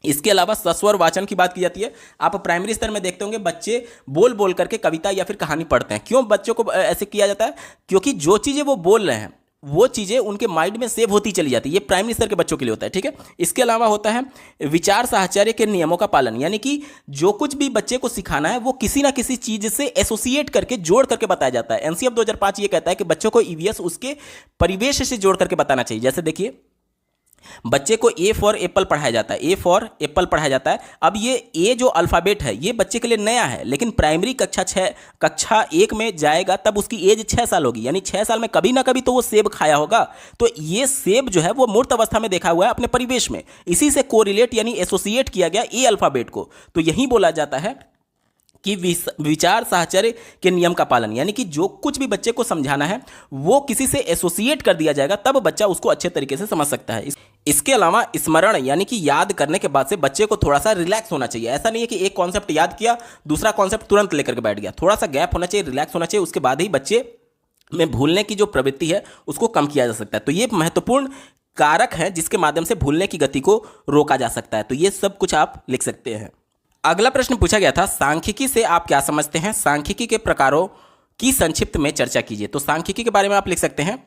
इसके अलावा सस्वर वाचन की बात की जाती है। आप प्राइमरी स्तर में देखते होंगे बच्चे बोल बोल करके कविता या फिर कहानी पढ़ते हैं। क्यों बच्चों को ऐसे किया जाता है? क्योंकि जो चीज़ें वो बोल रहे हैं वो चीज़ें उनके माइंड में सेव होती चली जाती है। ये प्राइमरी स्तर के बच्चों के लिए होता है। ठीक है, इसके अलावा होता है विचार साहचर्य के नियमों का पालन, यानी कि जो कुछ भी बच्चे को सिखाना है वो किसी ना किसी चीज़ से एसोसिएट करके जोड़ करके बताया जाता है। एनसीएफ 2005 ये कहता है कि बच्चों को ईवीएस उसके परिवेश से जोड़ करके बताना चाहिए। जैसे देखिए बच्चे को ए फॉर एप्पल पढ़ाया जाता है, ए फॉर एप्पल पढ़ाया जाता है। अब ये ए जो अल्फ़ाबेट है ये बच्चे के लिए नया है, लेकिन प्राइमरी कक्षा 1 में जाएगा तब उसकी एज 6 साल होगी, यानी 6 साल में कभी ना कभी तो वो सेब खाया होगा। तो ये सेब जो है वो मूर्त अवस्था में देखा हुआ है अपने परिवेश में, इसी से कोरिलेट यानी एसोसिएट किया गया ए अल्फ़ाबेट को। तो यही बोला जाता है कि विचार साहचर्य के नियम का पालन, यानी कि जो कुछ भी बच्चे को समझाना है वो किसी से एसोसिएट कर दिया जाएगा, तब बच्चा उसको अच्छे तरीके से समझ सकता है। इसके अलावा स्मरण यानी कि याद करने के बाद से बच्चे को थोड़ा सा रिलैक्स होना चाहिए। ऐसा नहीं है कि एक कॉन्सेप्ट याद किया दूसरा कॉन्सेप्ट तुरंत लेकर के बैठ गया, थोड़ा सा गैप होना चाहिए, रिलैक्स होना चाहिए, उसके बाद ही बच्चे में भूलने की जो प्रवृत्ति है उसको कम किया जा सकता है। तो ये महत्वपूर्ण कारक है जिसके माध्यम से भूलने की गति को रोका जा सकता है। तो ये सब कुछ आप लिख सकते हैं। अगला प्रश्न पूछा गया था सांख्यिकी से आप क्या समझते हैं? सांख्यिकी के प्रकारों की संक्षिप्त में चर्चा कीजिए। तो सांख्यिकी के बारे में आप लिख सकते हैं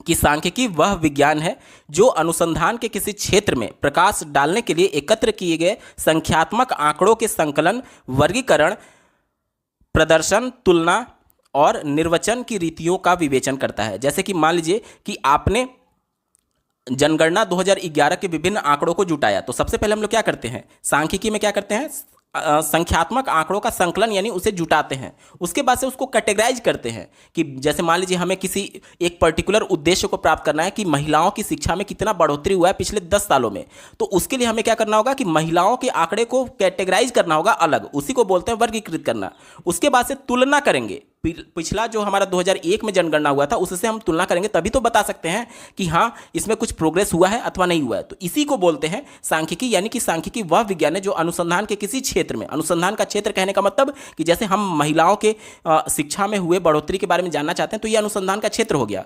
कि सांख्यिकी वह विज्ञान है जो अनुसंधान के किसी क्षेत्र में प्रकाश डालने के लिए एकत्र किए गए संख्यात्मक आंकड़ों के संकलन, वर्गीकरण, प्रदर्शन, तुलना और निर्वचन की रीतियों का विवेचन करता है। जैसे कि मान लीजिए कि आपने जनगणना 2011 के विभिन्न आंकड़ों को जुटाया, तो सबसे पहले हम लोग क्या करते हैं सांख्यिकी में, क्या करते हैं संख्यात्मक आंकड़ों का संकलन यानी उसे जुटाते हैं। उसके बाद से उसको कैटेगराइज करते हैं कि जैसे मान लीजिए हमें किसी एक पर्टिकुलर उद्देश्य को प्राप्त करना है कि महिलाओं की शिक्षा में कितना बढ़ोतरी हुआ है पिछले 10 सालों में, तो उसके लिए हमें क्या करना होगा कि महिलाओं के आंकड़े को कैटेगराइज करना होगा अलग, उसी को बोलते हैं वर्गीकृत करना। उसके बाद से तुलना करेंगे, पिछला जो हमारा 2001 में जनगणना हुआ था उससे हम तुलना करेंगे, तभी तो बता सकते हैं कि हाँ इसमें कुछ प्रोग्रेस हुआ है अथवा नहीं हुआ है। तो इसी को बोलते हैं सांख्यिकी, यानी कि सांख्यिकी वह विज्ञान है जो अनुसंधान के किसी क्षेत्र में, अनुसंधान का क्षेत्र कहने का मतलब कि जैसे हम महिलाओं के शिक्षा में हुए बढ़ोतरी के बारे में जानना चाहते हैं तो ये अनुसंधान का क्षेत्र हो गया।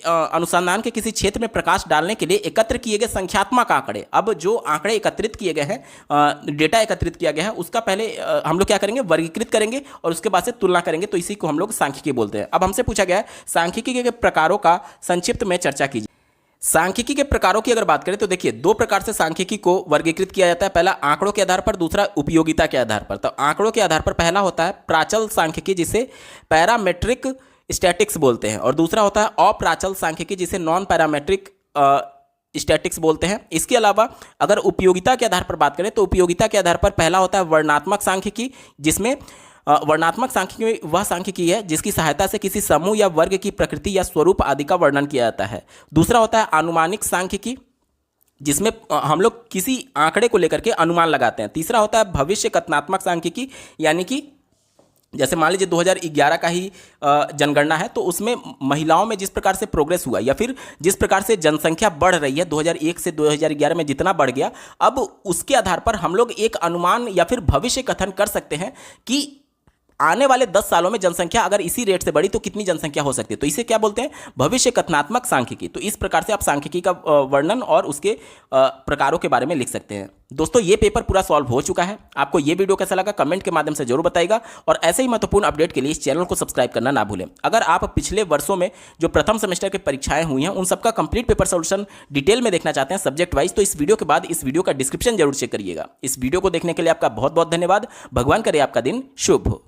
अनुसंधान के किसी क्षेत्र में प्रकाश डालने के लिए एकत्र किए गए संख्यात्मक आंकड़े। अब जो आंकड़े एकत्रित किए गए हैं, डेटा एकत्रित किया गया है, उसका पहले हम लोग क्या करेंगे वर्गीकृत करेंगे और उसके बाद से तुलना करेंगे, तो इसी को हम लोग सांख्यिकी बोलते हैं। अब हमसे पूछा गया है सांख्यिकी के प्रकारों का संक्षिप्त में चर्चा कीजिए। सांख्यिकी के प्रकारों की अगर बात करें तो देखिए 2 प्रकार से सांख्यिकी को वर्गीकृत किया जाता है, पहला आंकड़ों के आधार पर, दूसरा उपयोगिता के आधार पर। तो आंकड़ों के आधार पर पहला होता है प्राचल सांख्यिकी, जिसे पैरामेट्रिक स्टैटिक्स बोलते हैं, और दूसरा होता है अप्राचल सांख्यिकी जिसे नॉन पैरामेट्रिक स्टैटिक्स बोलते हैं। इसके अलावा अगर उपयोगिता के आधार पर बात करें तो उपयोगिता के आधार पर पहला होता है वर्णनात्मक सांख्यिकी, जिसमें वर्णनात्मक सांख्यिकी वह सांख्यिकी है जिसकी सहायता से किसी समूह या वर्ग की प्रकृति या स्वरूप आदि का वर्णन किया जाता है। दूसरा होता है अनुमानिक सांख्यिकी, जिसमें हम लोग किसी आंकड़े को लेकर के अनुमान लगाते हैं। तीसरा होता है भविष्य कथनात्मक सांख्यिकी, यानी कि जैसे मान लीजिए 2011 का ही जनगणना है, तो उसमें महिलाओं में जिस प्रकार से प्रोग्रेस हुआ या फिर जिस प्रकार से जनसंख्या बढ़ रही है 2001 से 2011 में जितना बढ़ गया, अब उसके आधार पर हम लोग एक अनुमान या फिर भविष्य कथन कर सकते हैं कि आने वाले 10 सालों में जनसंख्या अगर इसी रेट से बढ़ी तो कितनी जनसंख्या हो सकती है। तो इसे क्या बोलते हैं, भविष्य कथनात्मक सांख्यिकी। तो इस प्रकार से आप सांख्यिकी का वर्णन और उसके प्रकारों के बारे में लिख सकते हैं। दोस्तों ये पेपर पूरा सॉल्व हो चुका है। आपको ये वीडियो कैसा लगा कमेंट के माध्यम से जरूर बताइएगा, और ऐसे ही महत्वपूर्ण अपडेट के लिए इस चैनल को सब्सक्राइब करना ना भूलें। अगर आप पिछले वर्षों में जो प्रथम सेमेस्टर की परीक्षाएं हुई हैं उन सबका कंप्लीट पेपर सोल्यूशन डिटेल में देखना चाहते हैं सब्जेक्ट वाइज, तो इस वीडियो के बाद इस वीडियो का डिस्क्रिप्शन जरूर चेक करिएगा। इस वीडियो को देखने के लिए आपका बहुत बहुत धन्यवाद। भगवान करे आपका दिन शुभ हो।